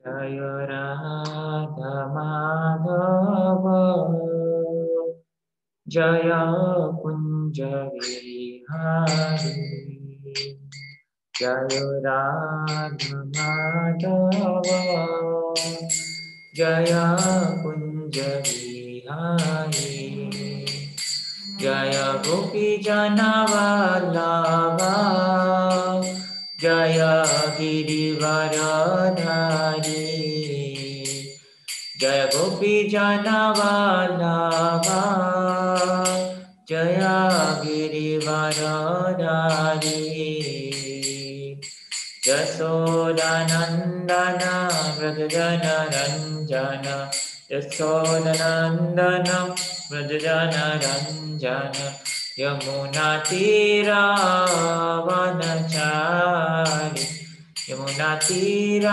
जय राधा माधव जय कुंज विहारी जय राधा माधव जय कुंज विहारी जय गोपी जनवल्लभा जय गिरिवरधारी जय गोपी जनवल्लभा जय गिरिवरधारी यशोदानन्दन व्रजजनरञ्जन यशोदानन्दन व्रजजनरञ्जन यमुनातीरावनचारि यमुनातीरावनचारि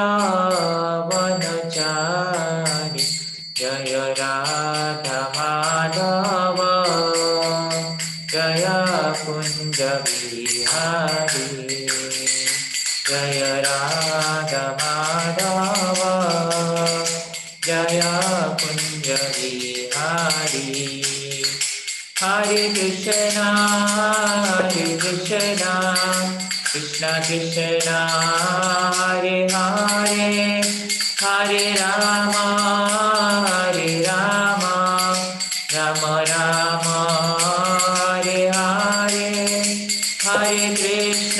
जय राधा माधव जय कुंज विहारी जय राधा माधव जय कुंज विहारी हरे कृष्णा कृष्ण कृष्ण हरे हरे हरे राम राम राम हरे हरे हरे कृष्ण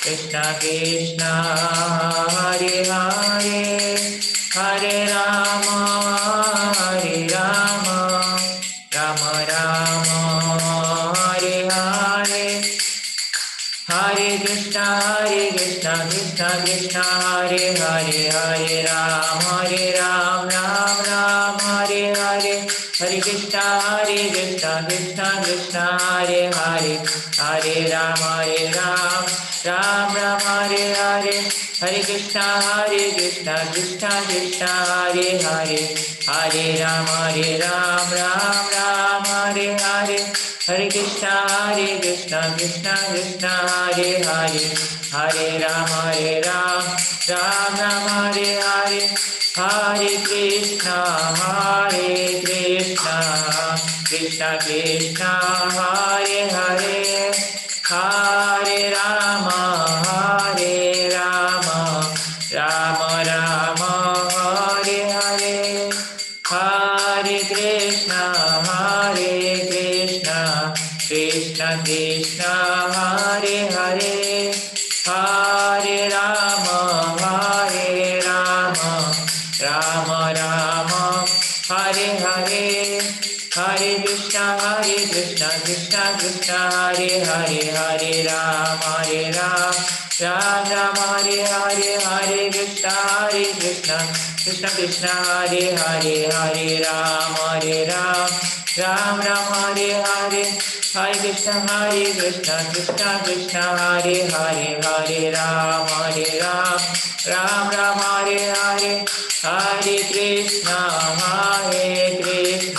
कृष्ण कृष्ण हरे हरे हरे राम राम राम हरे हरे हरे कृष्ण कृष्ण कृष्ण हरे हरे हरे राम राम राम हरे हरे हरे कृष्ण कृष्ण कृष्ण हरे हरे हरे राम राम राम हरे हरे हरे कृष्ण कृष्ण कृष्ण हरे हरे हरे राम राम राम हरे हरे हरे कृष्ण कृष्ण कृष्ण हरे हरे हरे राम राम हरे हरे हरे कृष्ण कृष्ण कृष्ण हरे हरे हरे राम राम हरे हरे हरे कृष्ण कृष्ण कृष्ण हरे हरे हरे राम राम हरे हरे हरे कृष्ण कृष्ण कृष्ण हरे हरे हरे राम राम हरे हरे हरे कृष्ण कृष्ण कृष्ण हरे हरे हरे राम राम हरे हरे हरे कृष्ण कृष्ण कृष्ण हरे हरे हरे राम राम हरे हरे हरे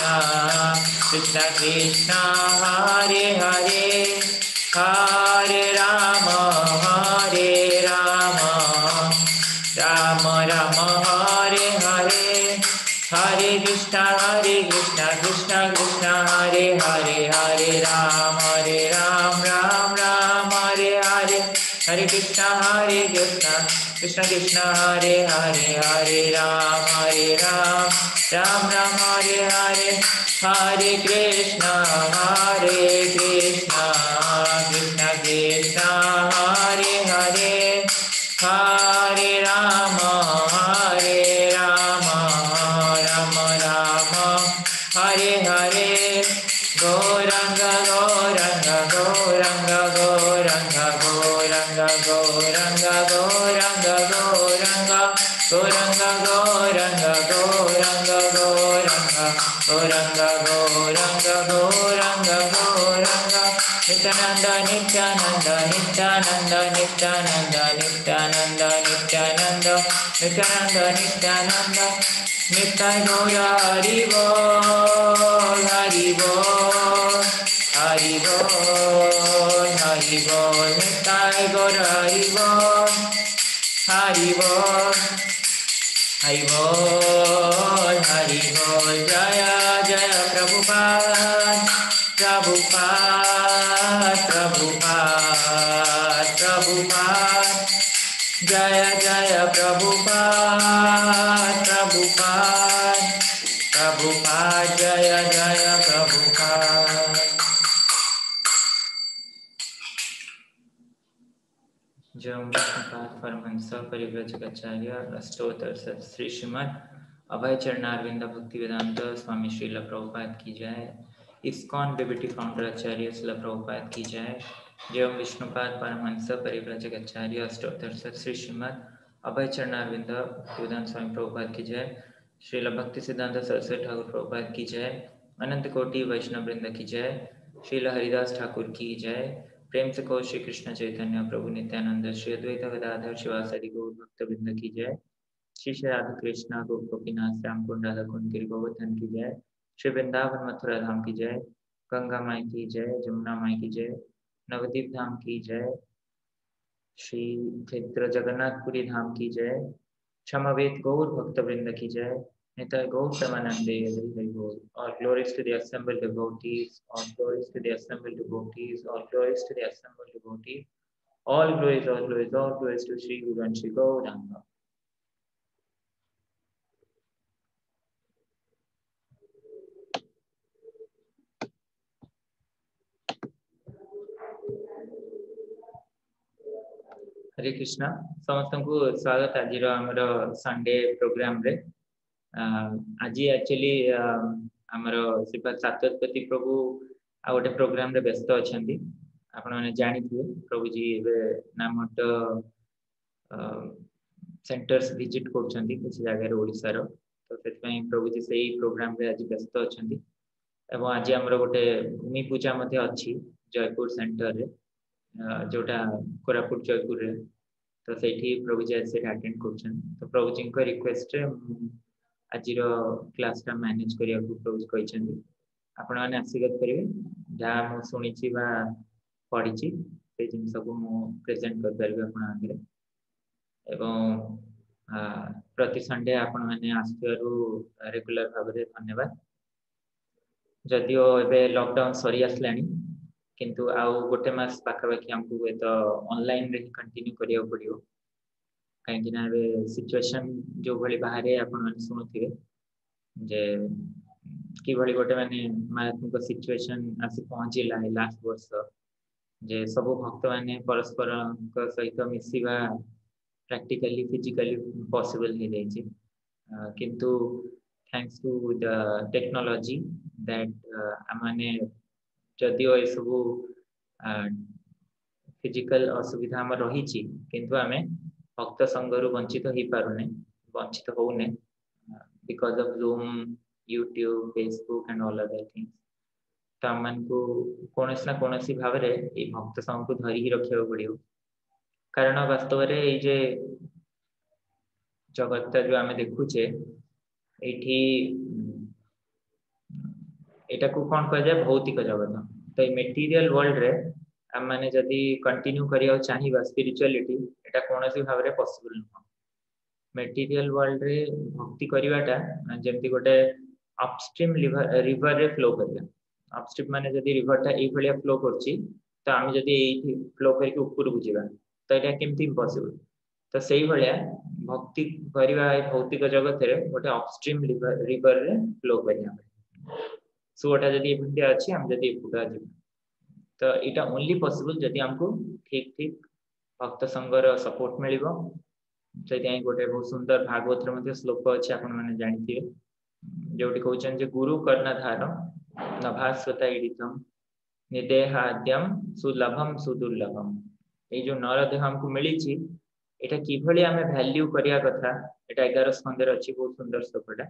कृष्ण कृष्ण कृष्ण हरे हरे हरे राम राम हरे हरे हरे कृष्ण कृष्ण कृष्ण हरे हरे हरे राम राम हरे हरे हरे कृष्ण कृष्ण कृष्ण हरे हरे हरे राम राम हरे हरे हरे कृष्ण कृष्ण कृष्ण हरे हरे हरे राम राम हरे हरे गौरंग गौरंग गौरंग गौरंग गौरंग गौरंग गौरंग गौरंग गौरंग गौरंग गौरंग गौरंग गौरंग गौरंग गौरंग गौरंग नित्यानंद नित्यानंद नित्यानंद नित्यानंद नित्यानंद नित्यानंद नित्यानंद नित्यानंद नित्य गौर हरि बोल हरि बोल हरि बोल हरि बोल नित्य गौर हरि बोल हरि बोल हरि बोल हरि बोल। जय जय प्रभुपाद प्रभुपाद प्रभुपाद प्रभुपाद। जय जय प्रभुपाद प्रभुपाद प्रभुपाद। जय जय प्रभुपाद। जय विष्णुपाद परमहंस परिव्राजकाचार्य अष्टोत्तर श्री श्रीमद् अभय चरणारविंद भक्ति वेदांत स्वामी श्रील प्रभुपाद की जय। इस्कॉन बीबीटी फाउंडर आचार्य श्रील प्रभुपाद की जय। जय विष्णुपाद परमहंस परिव्राजकाचार्य अष्टोत्तर श्री श्रीमद् अभय चरणारविंद भक्ति वेदांत स्वामी प्रभुपाद की जय। श्रील भक्ति सिद्धांत सरस्वती ठाकुर प्रभुपाद की जय। अनंत कोटि वैष्णव वृंद की जय। श्रील हरिदास ठाकुर की जय। प्रेम से कहो श्री कृष्ण चैतन्य प्रभु नित्यानंद श्री अद्वैत गदाधर शिवासादि गौर भक्त वृंद की जय। श्री श्री राधा कृष्ण गोपीनाथ श्याम कुंड राधा कुंड गिरि गोवर्धन की जय। श्री वृंदावन मथुरा धाम की जय। गंगा माई की जय। जमुना माई की जय। नवदीप धाम की जय। श्री क्षेत्र जगन्नाथपुरी धाम की जय। क्षमवेद गौर भक्त वृंद की जय। Nitai Gaur Premanande, Hare Gaur. All glories to the assembled devotees. All glories to the assembled devotees. All glories to the assembled devotees. All glories, all glories, all glories to Sri Guru and Sri Gauranga. हरे कृष्णा समस्त को स्वागत आज Sunday programme रे। आज actually आमर श्रीपाद सातपति प्रभु आ गोटे programme रे व्यस्त अच्छा आपण मैंने जानी प्रभु जी नाम सेंटर्स विजिट कर जगार ओडिशार तो प्रभु जी से प्रोग्राम रे आज व्यस्त अच्छा आज आमर गोटे भूमि पूजा अच्छी जयपुर सेंटर रे जोटा कोरापुट जयपुर रे तो सही प्रभु जी आज अटेंड कर तो प्रभु जी को रिक्वेस्ट आज क्लास टा मैनेज करने को प्रभु जी कहते आपण मैंने आशीर्वाद करेंगे जहाँ मुझे शुणी पढ़ी से जिनस को प्रेजेंट कर पारि आगे एवं प्रति संडे आपण मैंने आसू रेगुलर भाव में धन्यवाद। जदियो एबे लॉकडाउन सरी आसला किंतु आउ गोटे मास पाखापाखि आमको तो ऑनलाइन रे कंटिन्यू करिया पड़ियो कहीं ना सिचुएशन जो भली बाहर आपण शुणुवे जे कि भली गोटे माने मारात्मक सिचुएशन आसी पहुँचला लास्ट वर्ष जे सब भक्त माने परस्पर सहित मिसिबा प्रैक्टिकली फिजिकली पॉसिबल हो जाइए किंतु thanks to the technology that आमाने जदियो ये सब फिजिकल असुविधा आम रही किंतु आमे भक्त संघरु वंचित हो पारुने वंचित होने because of zoom YouTube Facebook and all other things तो आम को कौन ना कौन भाव में ये भक्त संघ को धरिकी रखा पड़ो कारण वास्तव में ये जगत जो आम देखुचे ये कौन कह जाए भौतिक जगत तो मेटीरियल वर्ल्ड रे आम मैंने जदि कंटिन्यू करिया चाहिए स्पिरिचुअलिटी एटा कौन भाव में पॉसिबल नुह मेटीरियल वर्ल्ड रे भक्ति करवाटा जमती गोटे अपस्ट्रीम रिवर रे फ्लो करिया अपस्ट्रीम माने जदि रिवरटा ये भाया फ्लो करछि तो आम जदि फ्लो करके ऊपर को जीवा तो यहाँ केमती इम्पॉसिबल तो सही भाया भक्ति करवा भौतिक जगत रे गोटे अपस्ट्रीम रिवर रे फ्लो करिया सुटा जदि अच्छी आम जदि एपुटा जी तो यहाँ ओनली पॉसिबल जदि आमको ठीक ठीक भक्त संघर सपोर्ट मिल गोटे बहुत सुंदर भागवत श्लोक अच्छे आप जानते जो कहते गुरु कर्णधार नभास्वता ईडितम निदेहाद्यम सुलभम सुदुर्लभम ये जो नरदेह हमको मिली यहाँ किभली आम वैल्यू करने कथा यहाँ 11 स्कंदर अच्छी बहुत सुंदर श्लोकटा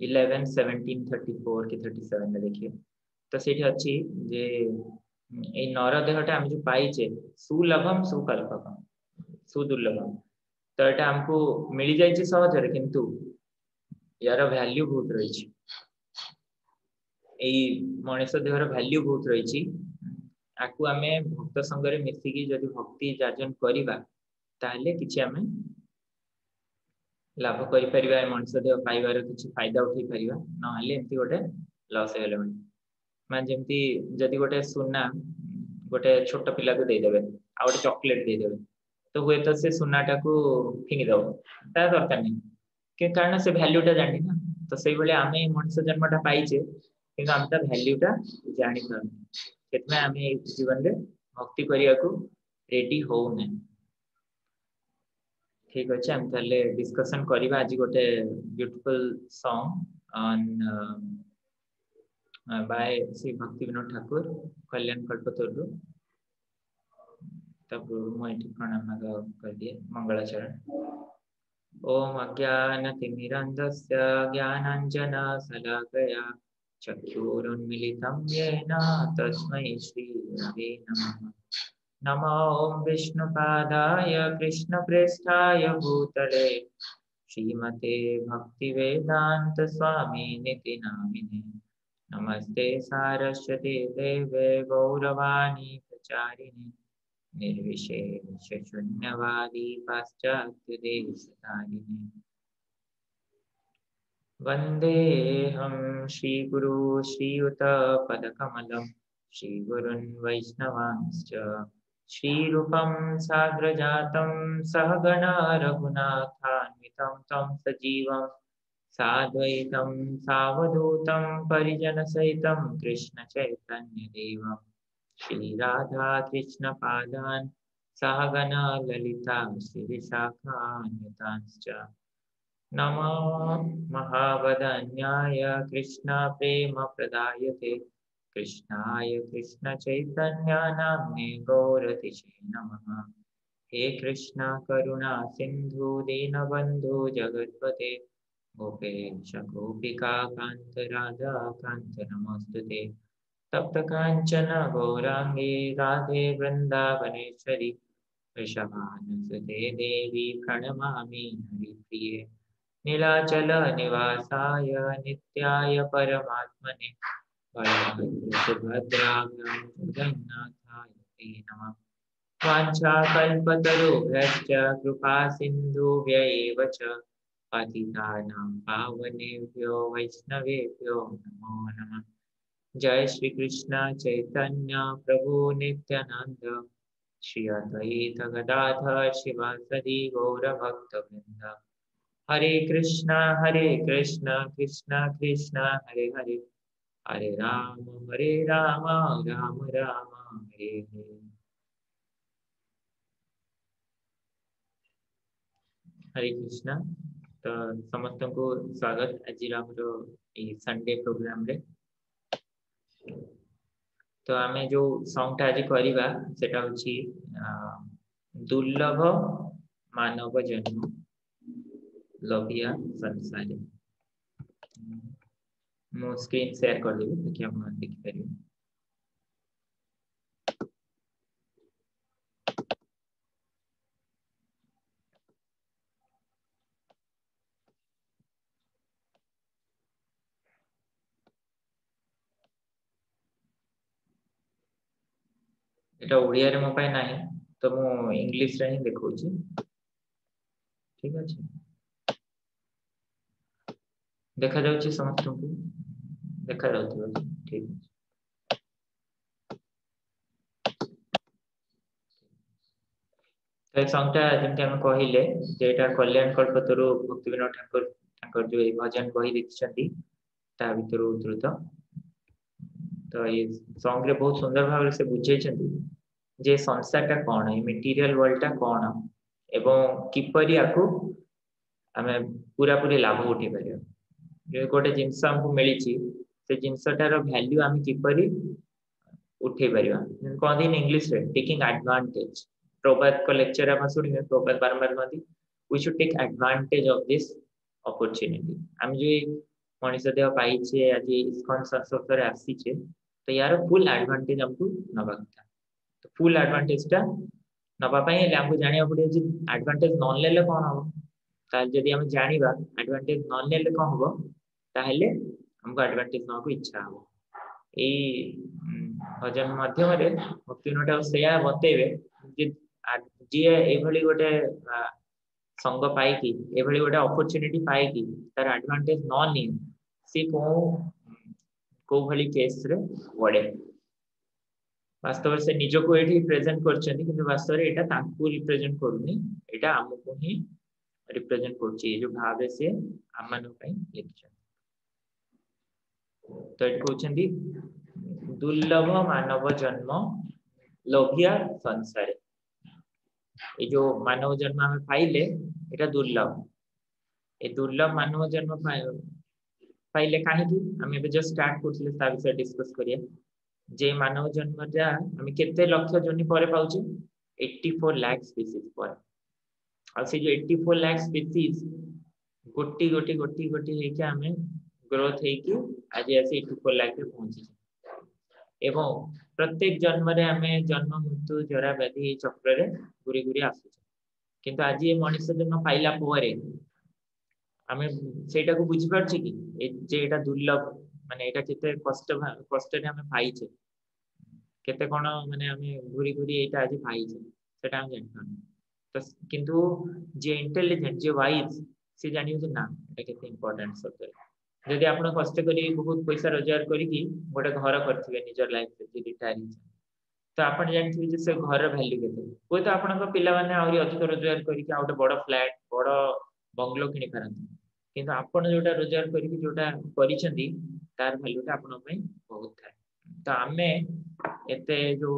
11, 17, 34 कि 37 में देखिए तो सही अच्छी जे ये नरदेहटा आम जो पाइचे सुलभम सुकल्पकम सुदुर्लभम तो यहाँ आमको मिल जाए सहजरे किंतु यार वैल्यू बहुत रही मनीष देहर वैल्यू बहुत रही आकु आम भक्त संगे मिसिकी जदि भक्ति जाजन करवा ताहले किछि आमे लाभ करि परिबा मनुष्य देह पाइबार किछि फायदा उठै परिबा नहले एमती गोटे लॉस हेले मान जेमती जदि गोटे सुना गोटे छोट पिला को दे देबे आ गोटे चॉकलेट दे देबे तो हुए तो से सुनाटा को फिंगी दब ता दरकार नहीं के कारण से वैल्यूटा जानि ना तो सेई बेले आमे मनुष्य जन्मटा पाइचे किंतु आम ता वैल्यूटा जानि पारु सेतमे आमे जीवन रे भक्ति करिया को रेडी हो ने ठीक अच्छे हम ताले डिस्कशन करिबा आज गोटे beautiful song on by Shri Bhakti Vinod Thakur कल्याण कल्पतरु तब मैं प्रणाम कर दिए मंगलाचरण ओम अज्ञानतिमिरन्धस्य ज्ञानाञ्जनशलाकया चक्षुरुन्मीलितं येन तस्मै श्रीगुरवे नमः नमो ओम विष्णुपादाय कृष्णप्रेष्ठाय भूतले श्रीमते भक्तिवेदांत स्वामी निति नामिने नमस्ते सारस्वते देवे गौरवाणी प्रचारिणे निर्विशेष शून्यवादी पाश्चात्यदेशतारिणे वन्देऽहं श्रीगुरु श्रीयुतपदकमलं श्रीगुरुन् वैष्णवांश्च श्रीरूपं साग्रजातं सहगणा रघुनाथान्वितं तं सजीवं साद्वैतं सावधूतं परिजनसहितं कृष्णचैतन्यदेवं श्रीराधा कृष्णपादान् सहगणा ललिता श्रीविशाखान्वितांश्च नमो महावदन्याय कृष्ण प्रेम प्रदायते कृष्णाय कृष्ण चैतन्य नाम्ने गौरतिशे नमः हे कृष्ण करुणा सिंधु दीनबंधु जगत्पते गोपेश गोपिका कांत राधा कांत नमोस्तुते तप्त कांचन गौरांगे राधे वृंदावनेश्वरी वृषभानुसुते देवी प्रणमामि हरिप्रिये नीलाचल निवासाय नित्याय परमात्मने सुभद्राभ्यां जगन्नाथाय ते नमः वाञ्छाकल्पतरुभ्यश्च कृपा सिन्धुभ्य एव च पतितानां पावनेभ्यो वैष्णवेभ्यो नमो नमः जय श्री कृष्ण चैतन्य प्रभु नित्यानंद श्री अद्वैत गदाधर शिवासदि गौरभक्तवृंद हरे कृष्णा कृष्ण कृष्ण हरे हरे हरे राम राम राम हरे हरे हरे कृष्णा तो समस्त को स्वागत आज संडे प्रोग्राम रे तो आमे जो सॉन्ग आज करिबा सेटा होची दुर्लभ मानव जन्म लभिया संसार मो स्क्रीन शेयर कर देबी देखि आप देख परिबे एटा ओडिया रे मो पाए नाही तो मो इंग्लिश रे ही देखौची ठीक अछि देखा जाउची समस्त को देखा जाउथि ठीक तो सॉन्गटा जेमते हम कहिले जेटा कल्याण कल्पतरु भक्ति विनोद ठाकुर ठाकुर जो ए भजन बही लिखिसंती ता भितर उद्धृत तो ये सॉन्ग रे बहुत सुंदर भाव से बुझेइछंती जे संसारटा कोन है मटेरियल वर्ल्डटा कोन एवं किपरि आकु हमें पूरा पूरी लाभ उठे परिया जे गोटे जिंस हमको मिली से जिनसटार वैल्यू आम किपरि उठे परिया कहते इन इंग्लिश रे टेकिंग एडवांटेज प्रभात को लेक्चर हम सुनिए प्रभात बारंबार कहती we should take advantage of this opportunity हम जो मनीष देह पाइछे आज इस्कॉन संस्कृत रे आसीछे तो यार फुल एडवांटेज हमको नबा था तो फुल एडवांटेज टा नबा पई हमको जानिया पड़े जे एडवांटेज नॉन लेले कोन हो ताल जदी हम जानिबा एडवांटेज नॉन लेले कोन हो ताहले हमको एडवांटेज न को इच्छा हो ए भजन माध्यम रे भक्ति नोटा सेया बतेबे जे जी एभली गोटे संग पाई एभली गोटे अपॉर्चुनिटी पाई तार एडवांटेज न नि सी को भली केस रे पड़े वास्तव से निजको एठी प्रेजेंट करछनी किंतु वास्तव रे एटा तांकू रिप्रेजेंट करूनी एटा हमको ही रिप्रेजेंट करछि जो भाव से आमान पई लिखछन तो एट कहउछंदी दुर्लभ मानव जन्म लोभिया संसार ये जो मानव जन्म हमें पाइले एटा दुर्लभ ए दुर्लभ मानव जन्म पाइले काहे कि हम एबे जस्ट स्टार्ट करथिले ता विषय डिस्कस करिया जे मानव जन्म जा हम केते लक्ष जोनि परे पाउची 84 लाख स्पीशीज पर आ से जो 84 लाख स्पीशीज गोटी गोटी गोटी गोटी हे के हमें ग्रोथ हे कि आज ऐसे 84 लाख पे पहुंची एवं प्रत्येक जन्म रे हमें जन्म मृत्यु जरा व्याधि चक्र रे गुरी गुरी आसु किंतु आज ये मनुष्य जन्म पाइला परे हमें सेटा को बुझी पारछि कि जे एटा दुर्लभ माने एटा केते कष्ट रे हमें पाई छे केते कोन माने हमें घुरी घुरी एटा आज पाई छे सेटा हम जानथन तो किंतु जे इंटेलिजेंट जे वाइज से जानियो जे ना एटा केते इंपोर्टेंट सते यदि आपण कष्ट करी बहुत पैसा रोजगार करी कि गोटे घर करथिबे निजर लाइफ रे जे रिटायर तो आपण जानथिबे जे से घर वैल्यू केते कोइ तो आपण को पिला माने आउरी अधिक रोजगार करी कि आउटे बड़ फ्लैट बड़ बंगलो किनि पारंती किंतु आपण जोटा रोजगार करी कि जोटा करिसेंती तार वैल्यूटा आपण पई बहुत थाए तो आमे एते जो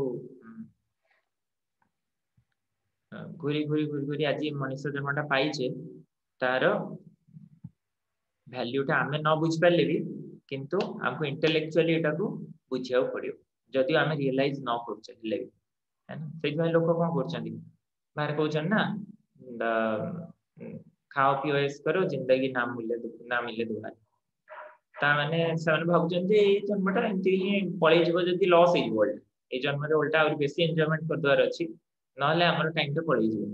घुरी घुरी घुरी घुरी आज मनुष्य जन्मटा पाइछे तार वैल्यूटा आमे न बुझ पाले भी किंतु हमको इंटेलेक्चुअली एटा को बुझियाउ पड़ियो जदि आमे रियलाइज न करछे ले है ना सेइ भाई लोक कोन करछंती बाहर कहउछन ना खाओ पियो ऐस करो जिंदगी ना मिले दुबारा ता माने समान भाबुछन जे ए जन्मटा एंती ही पळै जबो जदि लॉस हे वर्ल्ड ए जन्म रे उल्टा और बेसी एन्जॉयमेंट कर द्वार अछि नले हमर टाइम तो पळै जबो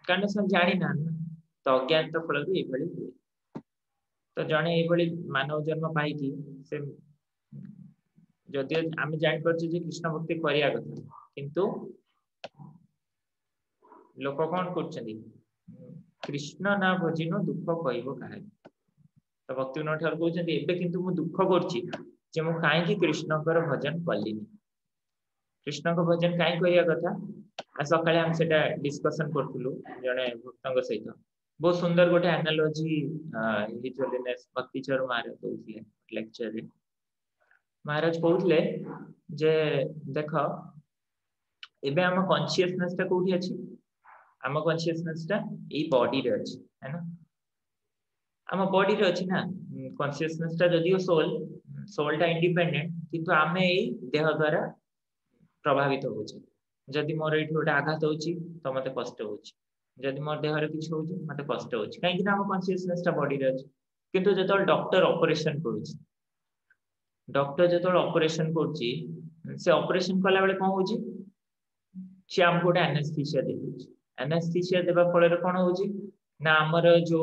कारण सब जानि ना तो अज्ञान तो फल भी एभली हुए तो जने एभली मानव जन्म पाई कि से जदि आमे जानि परछु जे कृष्ण भक्ति करिया कथा किंतु लोक कोन करछंती कृष्ण ना भजिनो दुख कहबो काहे तो भक्ति विनोद ठाकुर कहउछंती एबे किंतु मु दुख करछि जे मु काहे कि कृष्ण कर भजन कलिनी कृष्ण को भजन काहे करिया कथा आ सकाळे हम सेटा डिस्कशन करथुलु जने भक्तंग सहित बहुत सुंदर गोटे एनालॉजी हिज होलीनेस भक्तिचर महाराज कहउथिले लेक्चर रे महाराज कहउथिले जे देखो एबे हम कॉन्शियसनेस ता कोठी अछि हम कॉन्शियसनेस ता ई बॉडी रे अछि है ना हम बॉडी रे अछि ना कॉन्शियसनेस ता जदियो सोल ता इंडिपेंडेंट किंतु आमे ए देह द्वारा प्रभावित होउछि जदि मोर एठी गोटे आघात होउछि तो मते कष्ट होउछि जदि मोर देह रे किछ होउछि मते कष्ट होउछि काहे कि ना हम कॉन्शियसनेस ता बॉडी रे अछि किंतु जतल डॉक्टर ऑपरेशन करूछि डॉक्टर जतल ऑपरेशन करूछि से ऑपरेशन कला बेले कोन होउछि से हम गोटे एनेस्थीसिया देउछि एनेस्थीसिया देबा फल रे कोन होउछि ना हमर जो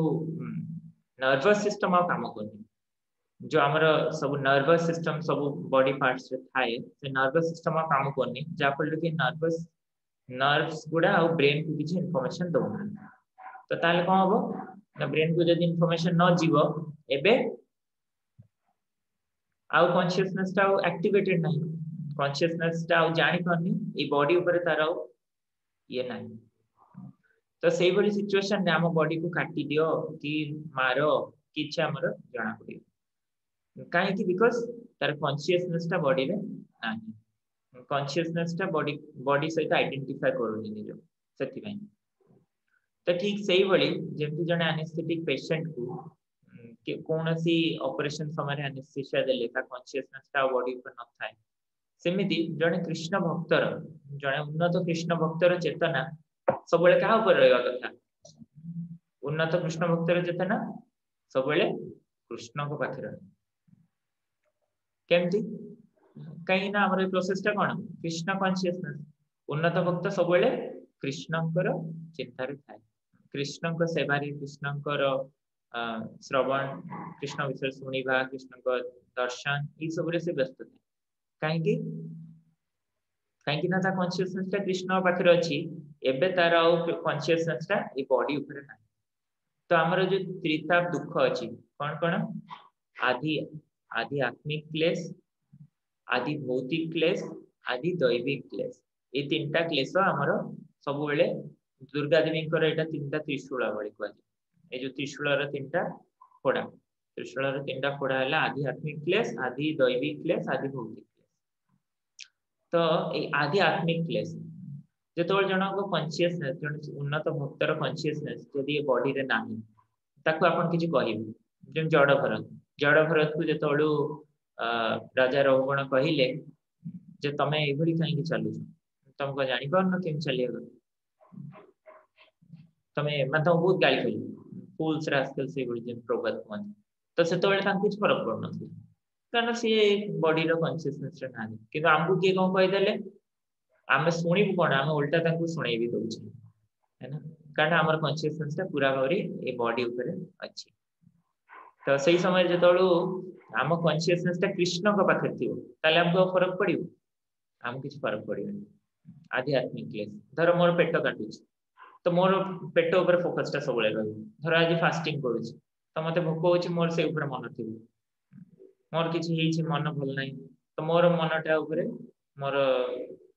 नर्वस सिस्टम आ काम करनी जो हमर सब नर्वस सिस्टम सब बॉडी पार्ट्स रे थाए से नर्वस सिस्टम आ काम करनी जा फल के नर्व्स गुडा और ब्रेन को किछ इंफॉर्मेशन दउना तो ताले कोन होबो ना ब्रेन को जदी इंफॉर्मेशन न जीवो एबे आउ कॉन्शियसनेस ता एक्टिवेटेड नाही कॉन्शियसनेस ता जानि करनी ए बॉडी ऊपर तार ये नाही तो सेही बड़ी सिचुएशन ने हम बॉडी को काटी दियो कि मारो किछ हमर जाना पड़ियो काहे कि बिकॉज़ तार कॉन्शियसनेस ता बॉडी रे नाही कॉन्शियसनेस ता बॉडी सहित आइडेंटिफाई करूनी निजो सेति भाई तो ठीक सेही बड़ी जेमति जने एनेस्थेटिक पेशेंट को कि कोनसी ऑपरेशन समय एनेस्थेसिया देले ता कॉन्शियसनेस ता बॉडी पर न थाए सेमिति जने कृष्ण भक्तर जने उन्नत कृष्ण भक्तर चेतना सब बेले का ऊपर रहबा कथा उन्नत कृष्ण भक्तर चेतना सब बेले कृष्ण को पाखरे केमति कहीं ना हमर प्रोसेस ता कोन कृष्ण कॉन्शियसनेस उन्नत भक्त सब बेले कृष्णकर चिंता रे थाए कृष्णक सेवा रे कृष्णकर श्रवण कृष्ण विषय सुनिबा कृष्णक दर्शन ई सब रे से व्यस्त थाए काहे कि ना ता कॉन्शियसनेस ता कृष्ण पाखरे अछि एबे तार आउ कॉन्शियसनेस टा ए बॉडी ऊपर ना। तो हमर जो त्रिताप दुख अछि कोन कोन आदि आदि आत्मिक क्लेश, आदि भौतिक क्लेश, आदि दैविक क्लेश। ये तीनटा क्लेश हमर सब बेले दुर्गा देवी कर एटा तीनटा त्रिशूल भଳି कहै। ए जो त्रिशूल र तीनटा फोड़ा, त्रिशूल र तीनटा फोड़ा हला आदि आत्मिक क्लेश, आदि दैविक क्लेश, आदि भौतिक क्लेश। तो ए आदि आत्मिक क्लेश जेतोल जनक कॉन्शियसनेस जन उन्नत भक्तर कॉन्शियसनेस यदि बॉडी रे नाही ताको आपण किछि कहिबे जेम जड़ भरत को जेतोळु राजा रोहण कहिले जे तमे एभली काहे कि चालु तुमको जानि पार न केम चलिएगा तमे मतलब बहुत गाली कली फूल्स रास्कल से गुडी जेम प्रगत मन तो सेतोळे तांको किछि फरक पड़न कारण से बॉडी रो कॉन्शियसनेस रे नाही किंतु हमकु के कोन कहि देले आमे सुनिबु कोन आमे उल्टा तांको सुनाई भी दउछि है ना कारण हमर कॉन्शियसनेस ता पूरा भाबरे ए बॉडी ऊपर अछि। तो सही समय जेतोळु आम कॉन्शियसनेस ता कृष्ण को पाखे थियो ताले हमको फरक पड़ियो हम किछ फरक पड़ियो आध्यात्मिक क्लेश धर मोर पेट काटुछि तो मोर पेट ऊपर फोकस ता सबले रहयो धर आज फास्टिंग करूछि तो मते भोक होछि मोर से ऊपर मन थिबो मोर किछ हेछि मन भल नै तो मोर मनटा ऊपर मोर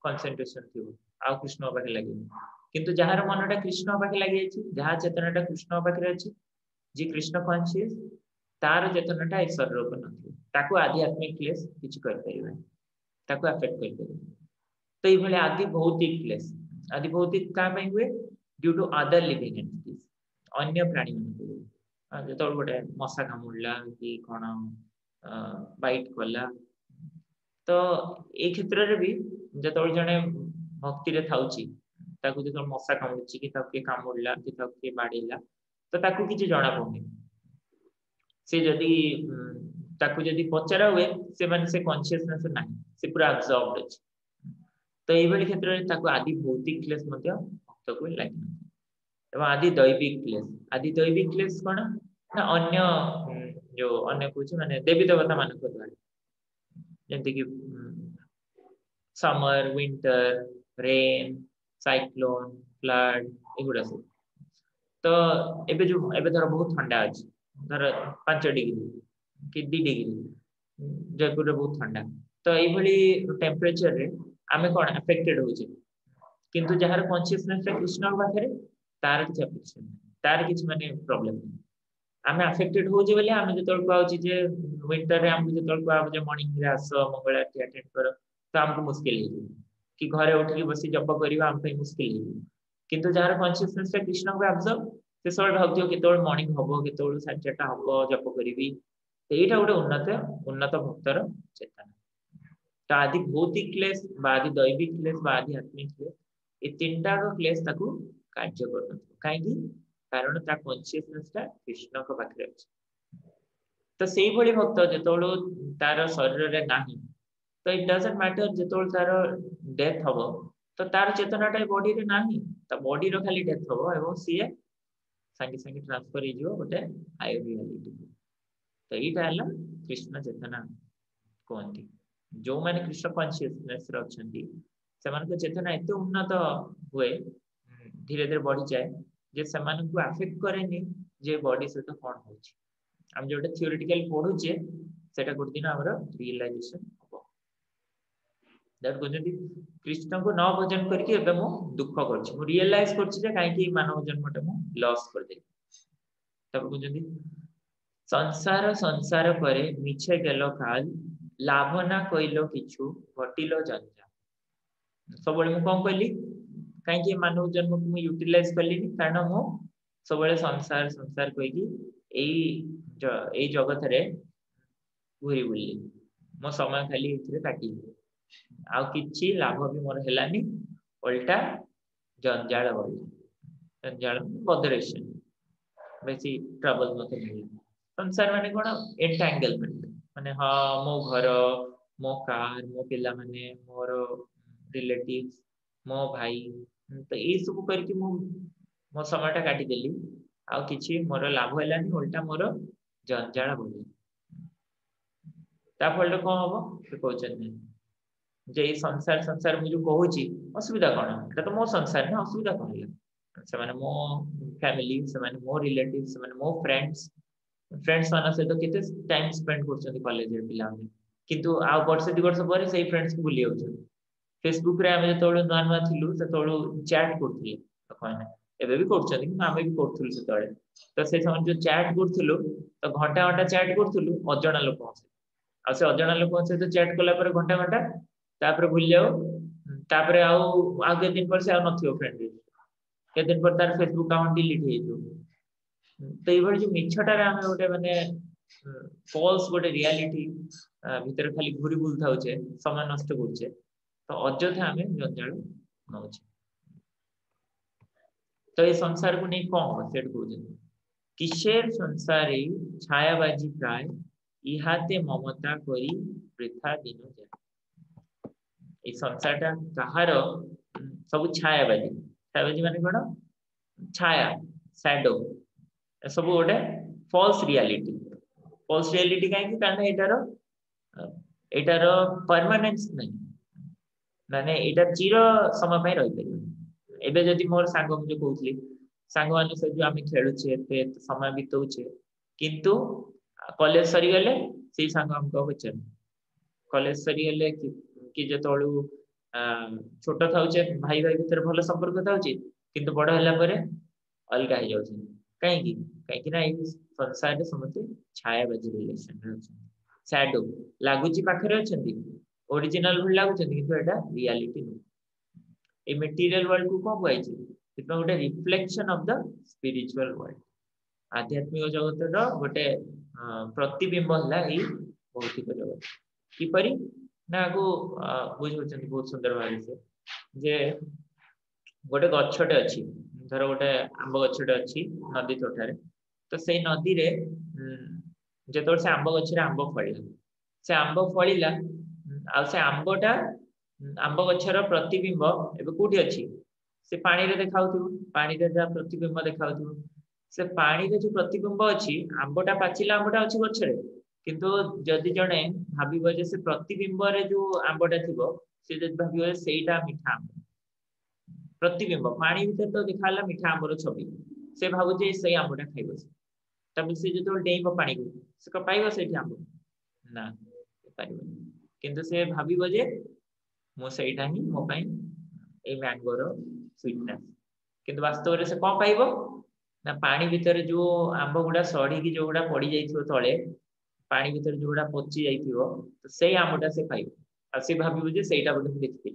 कंसंट्रेशन थिबो आ कृष्ण पाखे लागि किंतु जहार मनटा कृष्ण पाखे लागि अछि जहा चेतनाटा कृष्ण पाखे अछि जे कृष्ण कॉन्शियस तार चेतनाटा ए शरीर ऊपर नथि ताको आध्यात्मिक क्लेश किछ कर परिबे ताको अफेक्ट कर परिबे। तो ई भले आदि भौतिक क्लेश आदि भौतिक का में हुए due to other living entities अन्य प्राणी मन जेतोल गोटे मशा कामुडला कि कोन बाइट कला तो ए क्षेत्र रे भी जेतोल जने भक्ति रे थाउची ताको जेतोल मशा कामुडची कि ताके कामुडला कि ताके बाडीला तो ताको किछ जणा पउनी से जदि ताको जदि पचरा हुए से माने से कॉन्शियसनेस नाही से पूरा अब्सॉर्ब्ड अछि तो एई भली क्षेत्र रे ताको आदि भौतिक क्लेश मध्य भक्त को लागि एवं आदि दैविक क्लेश कोन ना अन्य जो अन्य कुछ माने देवी देवता मान को द्वारा जंते कि summer winter rain cyclone flood एगुडा सब तो एबे धर बहुत ठंडा अछि धर 5 डिग्री कि 2 डिग्री जयपुर रे बहुत ठंडा तो एई भली टेम्परेचर रे आमे कोन अफेक्टेड होचे किंतु जहार कॉन्शियसनेस रे कृष्ण पाखरे तार किछ अफेक्शन तार किछ माने प्रॉब्लम आमे अफेक्टेड हो जे बेले आमे जेतोल पाउची जे विंटर रे आमे जेतोल पाउ जे मॉर्निंग रे आस मंगल आरती अटेंड कर तो हमको मुश्किल हे कि घरे उठी बसी जप करिवा हम पे मुश्किल हे किंतु जहार कॉन्शियसनेस रे कृष्ण को ऑब्जर्व से सब भाग्य केतोल मॉर्निंग हबो केतोल सनसेट हबो जप करिवि एटा गोटे उन्नत भक्तर चेतना। तो आदि भौतिक क्लेश आदि दैविक क्लेश आदि आत्मिक क्लेश ए तीनटा क्लेश ताको कार्य करन काहेकि कारण ता कॉन्शियसनेस ता कृष्ण को पाखरे अछि तो सेही भली भक्त जेतोळ तार शरीर रे नाही तो इट डजंट मैटर जेतोळ तार डेथ हबो तो तार चेतनाटा बॉडी रे नाही ता बॉडी रो खाली डेथ हबो एवं सीए संगे संगे ट्रांसफर हे जिवो गोटे हायर रियलिटी तो एटा हला कृष्ण चेतना कोंती जो माने कृष्ण कॉन्शियसनेस रे अछंती सेमान को चेतना एते उन्नत हुए धीरे धीरे बढ़ी जाए जे सेमान को अफेक्ट करेनी जे बॉडी से तो कोन होची हम जोटा थ्योरेटिकल पढुचे सेटा गुड दिन हमर रियलाइजेशन हो दैट गोजंती कृष्ण को न भजन करके एबे मो दुख करछि मो रियलाइज करछि जे काहे कि मानव जन्मटा मो लॉस कर दे तब गोजंती संसार संसार करे मिछे गेलो काल लाभ ना कइलो किछु घटिलो जंजा सब बळे मु कोन कहली काहे कि मानव जन्म को मु यूटिलाइज करली कारण मु सब बळे संसार संसार कहि कि एई जगत रे घुरी बुली मो समय खाली इथरे काटी आ किछि लाभ भी मोर हेलानी उल्टा जंजाल होई जंजाल बदरेशन बेसी ट्रबल मते मिली संसार माने कोन एंटांगलमेंट माने हां मो घर मो कार मो पिला माने मोर रिलेटिव्स मो भाई तो ए सब करके मो समयटा काटी देली आ किछि मोर लाभ हेलानी उल्टा मोर जंजाल होई ता फल कोन हबो से कहउछन जे संसार संसार मुझे कहूँ असुविधा कौन एटा तो मो संसार ना असुविधा कौन है मो फैमिली से मो रिलेटिव से मो फ्रेंड्स मान सहित केते टाइम स्पेंड कर कॉलेज रे पिला किंतु आ वर्ष 2 वर्ष पर से फ्रेंड्स को भूली जाउछ फेसबुक रे आमे जतोळ नुआ नुआ थिलु सेतोळ चैट करथि कहने एबे भी करछथि कि आमे भी करथुलु सेतोळे तो से समय जो चैट करथुलु तो घंटा घंटा चैट करथुलु अजणा लोक आ से अजणा लोक से तो चैट कला पर घंटा घंटा तापर भूल जाओ तापर आगे दिन पर से आ नथियो फ्रेंड के दिन पर तार फेसबुक अकाउंट डिलीट हे जो तो ये जो मिछटा रे आमे गोटे माने फॉल्स गोटे रियलिटी भीतर खाली घुरी बुल थाउचे समय नष्ट करछे तो अଯଥା आमे जंजाल नउछे तो ये संसार को नहीं कौन सेट कहउछे किशेर संसारी छायाबाजी प्राय इहाते ममता करी वृथा दिन जाए ये संसारटा कहार सब छायाबाजी छायाबाजी माने कोन छाया शैडो सब गोटे फॉल्स रियलिटी काहे कारण एटार परमानेंस नहीं माने एटा चिर समय पे रहि परिबो एबे जदि मोर सांग मुझे कहउतली सांग माने से जो आमे खेलुछे एते समय बितौछे किंतु कॉलेज सरी गले से सांग हमको बचन कॉलेज सरी गले कि जतोळु छोट थाउछे भाई भाई भीतर भलो संपर्क थाउछे किंतु बड़ हला परे अलगा हो जाउछे काहे ना ए संसार रे समते छायाबाजी रिलेशन रे अछि शैडो लागुची पाखरे अछंती ओरिजिनल भल लागुछंती किंतु एटा रियलिटी नो ए मटेरियल वर्ल्ड को को कहै छै इतना गोटे reflection of the spiritual world आध्यात्मिक जगत रो गोटे प्रतिबिंब हला ई भौतिक जगत कि परि ना को बुझुछंती बहुत सुंदर भाबे से जे गोटे गछटे अछि धर गोटे आंब गछटे अछि नदी तोठारे तो से नदी रे जेतोर से आंब गछरे आंब फळिला से आंब फळिला आ से आंबटा आंब गछर प्रतिबिंब एबे कोठी अछि से पानी रे देखाउथिबो पानी रे जा प्रतिबिंब देखाउथिबो से पानी रे जो प्रतिबिंब अछि आंबटा पाचिला आंबटा अछि गछरे किंतु जदि जणे भाबिबो जे से प्रतिबिंब रे जो आंबटा थिबो से जदि भाबिबो सेईटा मीठा आंब प्रतिबिंब पानी भीतर तो देखाला मीठा आंबर छवि से भाबु जे से आंबटा खाइबो तब से जो डेइबो पानी को से क पाइबो सेठी आंब ना पाइबो किंतु से भाबिबो जे मो सेईटा ही मो पई ए मैंगो रो स्वीटनेस किंतु वास्तव रे से कोन पाइबो ना पानी भीतर जो आंब गुडा सड़ी की जो गुडा पड़ी जाइथिबो तळे पानी भीतर जो गुडा पची जाइथिबो तो सेई आंबटा से पाइबो आ से भाबिबो जे सेईटा बोले देखथि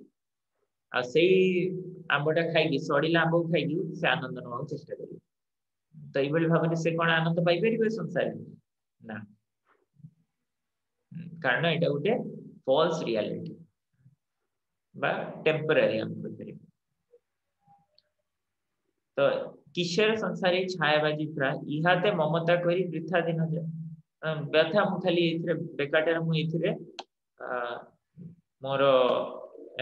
आ सेई आंबटा खाइकी सड़ीला आंब खाइकी से आनंद नबाक चेष्टा करियो तो एबेली भाबने से कोन आनंद पाइ परिबे संसार ना कारण एटा गोटे फॉल्स रियलिटी बा टेम्पररी हम कहि तो किशोर संसारी छायाबाजी प्राय इहाते ममता करी वृथा दिन जाए व्यथा मु खाली इथरे बेकाटर मु इथरे मोर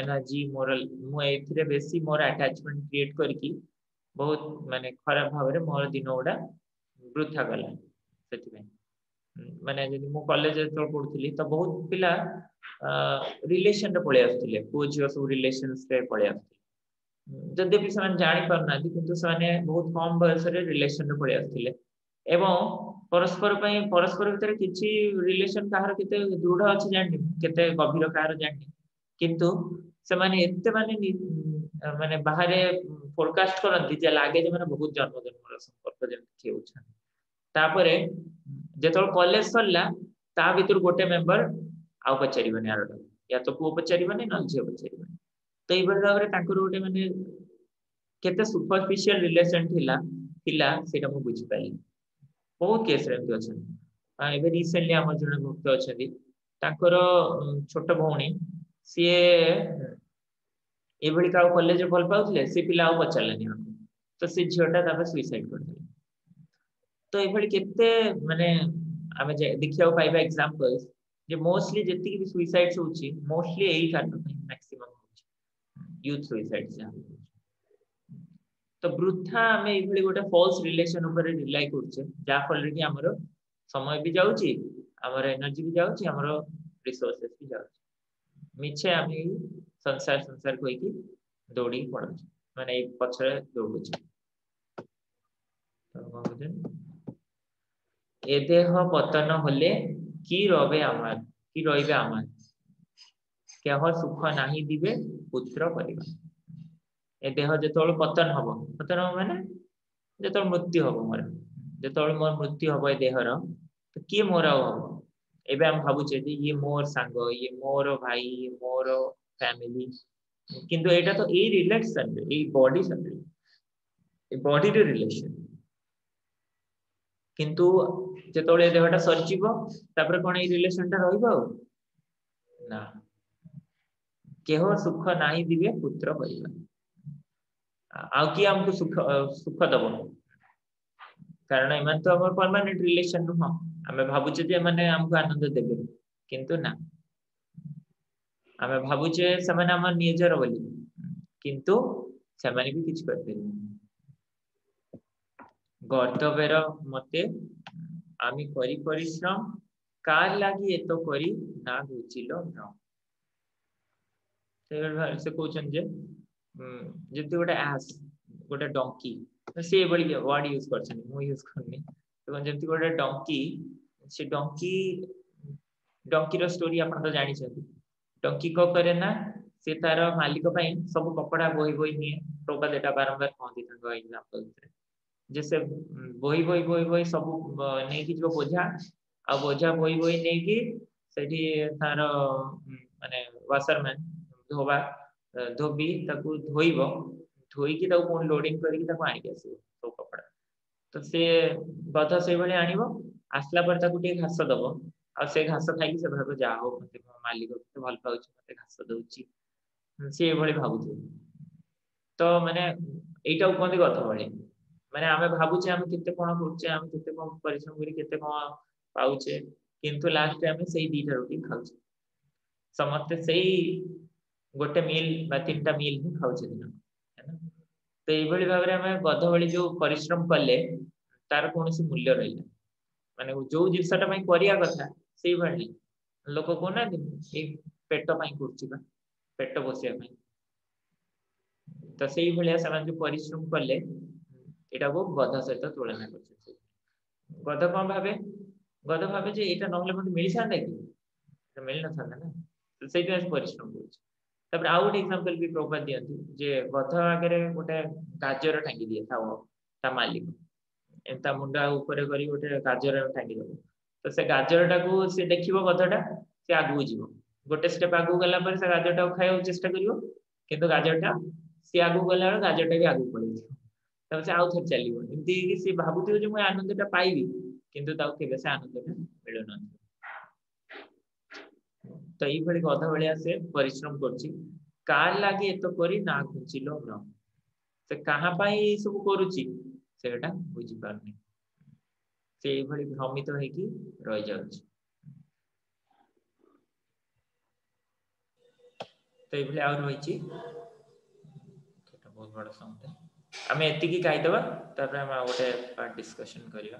एनर्जी मोरल मु इथरे बेसी मोर अटैचमेंट क्रिएट करकी बहुत माने खराब भाव रे मोर दिन ओडा वृथा गला सेति में माने जदि मु कॉलेज रे पढुथली तो बहुत पिला रिलेशन रे पळे आस्थिले को जियो सब रिलेशंस रे पळे आस्थिले जदि भी समान जानि पारना किंतु सने बहुत कम बयस रे रिलेशन रे पळे आस्थिले एवं परस्पर पई परस्पर भीतर किछि रिलेशन काहर केते दृढ़ अछि जानि केते गभीर काहर जानि किंतु से माने एते माने बाहरे फोरकास्ट करंती जे लागे जे माने बहुत जन्म जन्म संपर्क जे हेउछ तापरे जेतोल कॉलेज सरला ता भीतर गोटे मेंबर आ पचारिबनी आरो या तो को पचारिबनी न जे पचारिबनी तो ई भाव रे ताकर गोटे माने केते सुपरफिशियल रिलेशन थिला सेटा मु बुझी पाइली बहुत केस रे अछि एबे रिसेंटली हमर जने भक्त अछथि ताकर छोट भौणी सीए एभली का कॉलेज रे भल पाउथले से पिला आ पचारलेनी तो से झियोटा तापर सुसाइड करथि तो एभली केते माने आमे देखिया पाइबा एग्जांपल्स जे मोस्टली जेति भी सुसाइड्स होची मोस्टली एही कारण मैक्सिमम होची यूथ सुसाइड से तो वृथा आमे एभली गोटे फॉल्स रिलेशन ऊपर रिलाई करछे जा फल रे हमरो समय भी जाउची हमर एनर्जी भी जाउची हमरो रिसोर्सेस भी जाउची मिछे आम संसार संसार कहीकि दौड़ी पड़ू माने पछरे दौड़ू ए देह पतन होले कि रवे आमार कि रहिबे आमार केह सुख नाही दिबे पुत्र परिवार ए देह जेतोल पतन हम माने जेतोल मृत्यु हम मोर जेतोल मोर मृत्यु हम ए देहर तो किए मोर हम एबे हम भाबुचे जे ये मोर सांग ये मोर भाई ये मोर फैमिली किंतु एटा तो ए रिलेशन ए बॉडी संगे ए बॉडी रे रिलेशन किंतु जेतोले देहटा सरजिवो तापर कोन ए रिलेशन टा रहइबो ना केह सुख नाही दिबे पुत्र परिवार आ कि हमको सुख सुख दब कारण एमान तो हमर परमानेंट रिलेशन नु हमें भाबुचे जे माने हमको आनंद देबे किंतु ना हमें भाबुचे समान हमर निजर बोली किंतु समान भी किछ करते कर्तव्यर मते आमी करी परिश्रम कार लागी एतो करी ना बुझिलो न से कहउछन जे जति गोटे एस गोटे डंकी से बड़ी वर्ड यूज करछन मु यूज करनी तो जति गोटे डंकी से डंकी डंकी रो स्टोरी आपन तो जानि छथि डंकी को करे ना से तार मालिक पई सब कपड़ा बोही बोही निए टोका देटा बारंबार कहती तंग एग्जांपल जैसे बोही बोही बोही बोही सब नहीं कि जो बोझा आ बोझा बोही बोही नहीं कि सेठी तार माने वाशरमैन धोबा धोबी ताकू धोइबो धोई की ताकू कोन लोडिंग करी ताकू आनी के आसीबो सब कपड़ा तो से गध से भले आनिबो आसला पर ताकू टे घास दबो आ से घास खाई से भाबो जा हो मते मालिक तो भल पाउछ मते घास दउची से भले भाबुथि तो माने एटा कोन गध भले माने आमे भाबुचे आमे केते कोन करूचे आमे केते कोन परिश्रम करी केते कोन पाउचे किंतु लास्ट टाइम सेही दीटा रोटी खाउचे समस्त सेही गोटे मील बा तीनटा मील ही खाउचे दिन है ना तो एई भली भाबरे आमे गध भली जो परिश्रम कले तार कोनोसी मूल्य रहिला माने जो जिंसटा पई करिया कथा सेही भली लोक कोना ए पेट पई करछि बा पेट बसिया पई तो सेही भलिया समान जो परिश्रम कले एटा को गध सहित तुलना करछि गध कोन भाबे जे एटा नहले मते मिलि सानदा कि तो मिल न सानदा ना तो सेही टाइम परिश्रम करछि तब आउ गोटे एग्जांपल भी प्रोपर दियंती जे गध आगे गोटे गाजर टांगी दिए थाओ ता मालिक एंता मुंडा ऊपर करी गोटे गाजर टांगी दो तो से गाजर टाकू से देखिबो गधटा से आगु जीवो गोटे स्टेप आगु गला पर से गाजर टाकू खाइयो चेष्टा करियो किंतु गाजरटा से आगु गला गाजरटा भी आगु पड़े तब से आउ थे चलियो एमती कि से भाबुथियो जे मैं आनंदटा पाइबी किंतु ताऊ केबे से आनंदटा मिलो न तो एई भली गध भलिया से परिश्रम करछि कार लागे एतो करी ना खुचिलो न से कहा पाई सब करूछि सेटा बुझी पारनी से एई भली भ्रमित है कि रह जाउछि तो एई भली आउर होइछि एटा बहुत बड़ा समस्या हमें एति की कहि देबा तापर हम गोटे पार्ट डिस्कशन करिया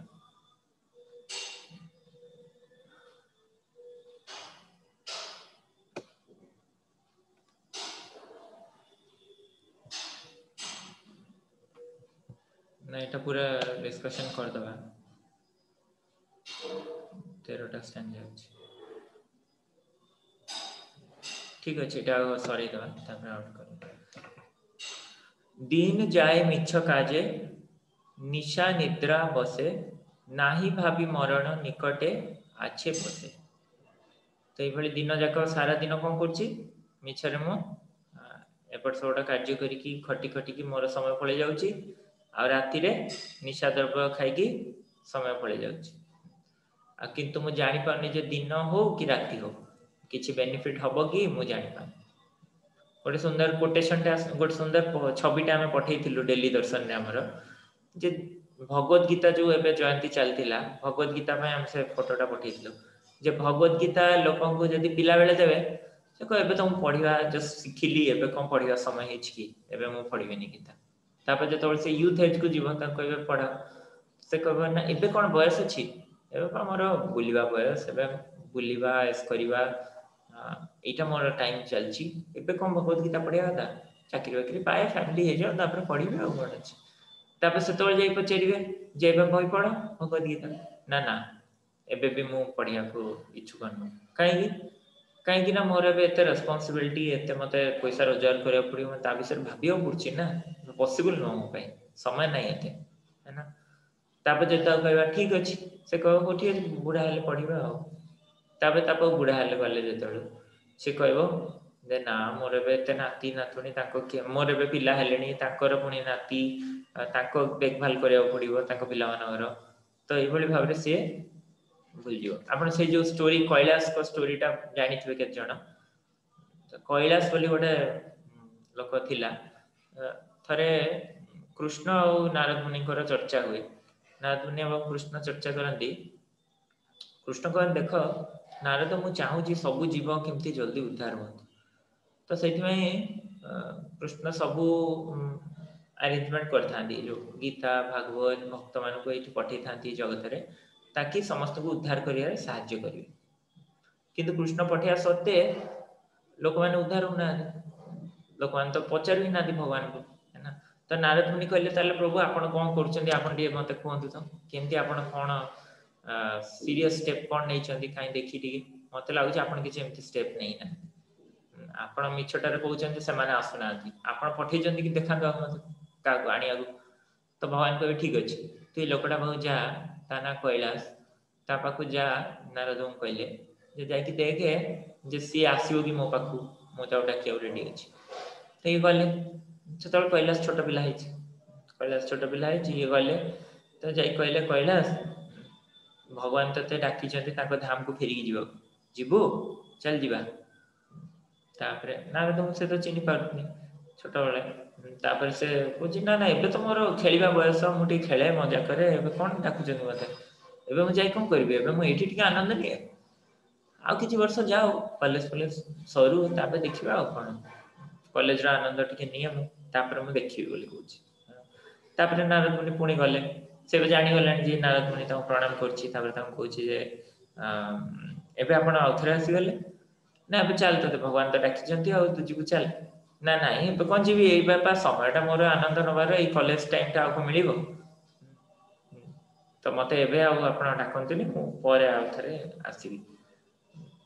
ना एटा पूरा डिस्कशन कर दबा 13टा स्टैंड जाउछि ठीक अछि एटा सॉरी दबा तापर आउट कर दिन जाए मिछ काजे निशा निद्रा बसे नाही भाबी मरण निकटे आछे बसे तो ये दिन जाक सारा दिन कौन कर मिछरे मु एपट सेपट कार्य करी खटी खटिकी मोर समय पड़े जाउची आ राति रे निशा द्रव्य खाई समय पड़े जाउची आ किंतु मु जानि पारनी जे दिन हो कि राति हो किछि बेनिफिट हबो कि मु जानि पारनी गोटे सुंदर कोटेशन गोटे सुंदर छविटा आम पठेइथिलु डेली दर्शन ने हमर जे भगवत गीता जो एबे जयंती चलतिला भगवत गीता में हम से फोटोटा पठेइथिलु जे भगवत गीता लोकन को जदी पिला बेले देबे से को एबे तो पढ़िया जस्ट सिखिली एबे कोन पढ़िया समय हिच की एबे मु पढ़िबेनी गीता तापर जतोल से यूथ एज को जीवन ता कहबे पढ़ा से कहबे ना एबे कोन बयस अछि एबे कोन मोर बुलिबा बयस एबे बुलिबा एस करिबा एटा मोर टाइम चलची एबे कौन भगवत गीता पढ़िया था चाकरी बाकरी पाए फैमिली हे जाओ तापर पढ़िबे और कोन अछि तापर सेतोल जाई पचेरिबे जेबे बही पढ़ भगवत गीता ना ना एबे भी मु पढ़िया को इच्छुक न काई कहीं ना मोर एबे एते रेस्पॉन्सिबिलिटी एते मते पैसा रोजगार करिया पड़ियो ता विषय भाबियो पड़छि ना पॉसिबल न हो पाए समय नहीं एते है ना तापर जेता कहबा ठीक अछि से कहबो हो ठीक अछि बुढ़ा हेले पढ़िबा आ तापर बुढ़ा हेले गले जेतळु से कहबो जे ना मोर एबे एते नाती नातुणी ताको के मोर एबे पिला हेलेनी ताकर पुनी नाती ताको देखभाल करिया पड़िबो ताको पिला मानकर तो एई भली भाबरे से भूल जियो आपण से जो स्टोरी कैलाश को स्टोरीटा जानिथिबे के जण कैलाश बोली गोटे लोक थिला थरे कृष्ण और नारद मुनि चर्चा हुए नारद मुनि और कृष्ण चर्चा करती कृष्ण कहन देख नारद मु चाहूँ सबू जीव केमती जल्दी उद्धार हो तो से कृष्ण सबू अरेंजमेंट करथांती जो गीता भागवत भक्त मान को ये पठे था जगत में ताकि समस्त को उद्धार करिया साहाय्य करिवे किंतु कृष्ण पठिया सत्ते लोक मैंने उद्धार होना लोक मैंने तो पचार भी ना भगवान को है ना तो नारद मुनि कहले ताले प्रभु आपण कौन करछन्ती आपण टिके मते कहंतु तो केमती आपण कोन सीरियस स्टेप कोन नै छन्ती काई देखि टिके मते लागु आपण किछ एमती स्टेप नै ना आपण मिछटारे कहउछन्ती से माने आसुनांती आपण पठै जन्ती कि देखा दो मते का आनिया तो भगवान कहबे ठीक अछि तू लोकटा बहु जा ताना कैलाश ता पाखु जा नारद कहले जे जाकि देखे जे सी आसीबो कि मो पाखु मो जाउ डाकिया रेडी अछि तो ये गले से कैलाश छोट पिला है कैलाश छोट पिला है ये गले तो जाई कहले कैलाश भगवान तते डाकी धाम को फेरिकी जीवो चल जीवा तापरे नारद से तो चिन्ह पारुनी छोट बेले तापर से बुझी ना ना एबे तो मोर खेलिबा बयस मुठी खेले मजा करे एबे कोन डाकुचन मते एबे मु जाई कोन करबी एबे मु एठी टिके आनंद निए आ किछि वर्ष जाओ कॉलेज सरू तापे देखिबा आ कोन कॉलेज रा आनंद टिके निए मु तापर मु देखिबी बोली कहूची तापर नारद मुनि पुणी गले से जानी गले जे नारद मुनि ता प्रणाम करछि तापर ता कहूची जे एबे आपण आउथरे आसी गले ना अबे चल तो भगवान तो डाकी आ तुझको चल ना ना ये कौन जी ये बापा समयटा मोर आनंद नबार ये कॉलेज टाइम आपको मिल तो मत एबे आप डाकती मुझे आउ थे आसबि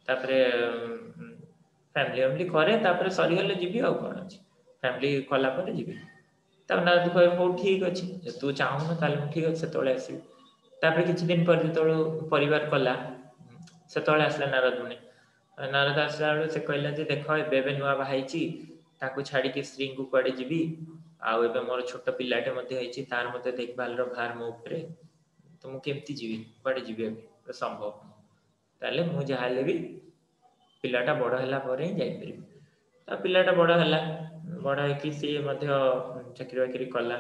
फैमिली फैमिली करे तापर सरीगले जीवी आ कौन अच्छी फैमिली कलापर जी तब नारद कहे हो ठीक अच्छे तू चाहून ताल ठीक अच्छे से आसबि तापर किछि दिन पर जो परिवार कला से आसला नारद मुनि नारद आसला बेले से कहला जे देख एबे नुआ बाहाई ताकू छाड़ी स्त्री को कुआडे जीवी आउ एबे मोर छोट पिलाटे मध्ये होईची तार मध्ये देखभाल रो भार मो ऊपरे तो मु केमती जीवी कुआडे जीवी एबे संभव ताले मु जहाले भी पिलाटा बड़ होला परे ही जाई परिबी ता पिलाटा बड़ है कि सी मध्ये चाकरी बाकरी कला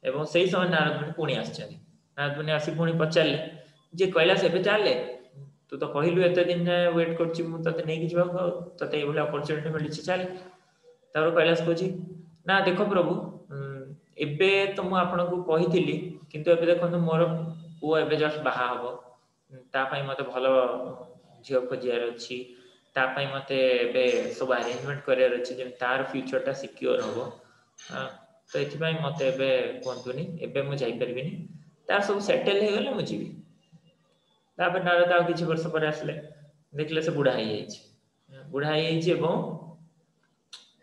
एवं सही समय नारद मुनि पुणी आछन नारद मुनि आसी पुणी पचारले जे कैलाश एबे चाले तू तो कहलु एते दिन वेट करछि मु तते नै कि जीवा तते ए भला अपॉर्चुनिटी मिली चल तापर कैलाश कहछि ना देखो प्रभु एबे तो मु आपन को कहिथिली किंतु एबे देखो मोर पुओ एबे जस्ट बाहा हबो ता पई मते भलो झियो खोजियार अछि ता पई मते एबे सब अरेंजमेंट करियार अछि जे तार फ्यूचर टा सिक्योर हबो तो एथि पई मते एबे कोंतुनी एबे मु जाई परबिनी तार सब सेटल हे गेले मु जीवी तापर नारद आ किछि वर्ष पर आसले देखले से बुढ़ा ही एवं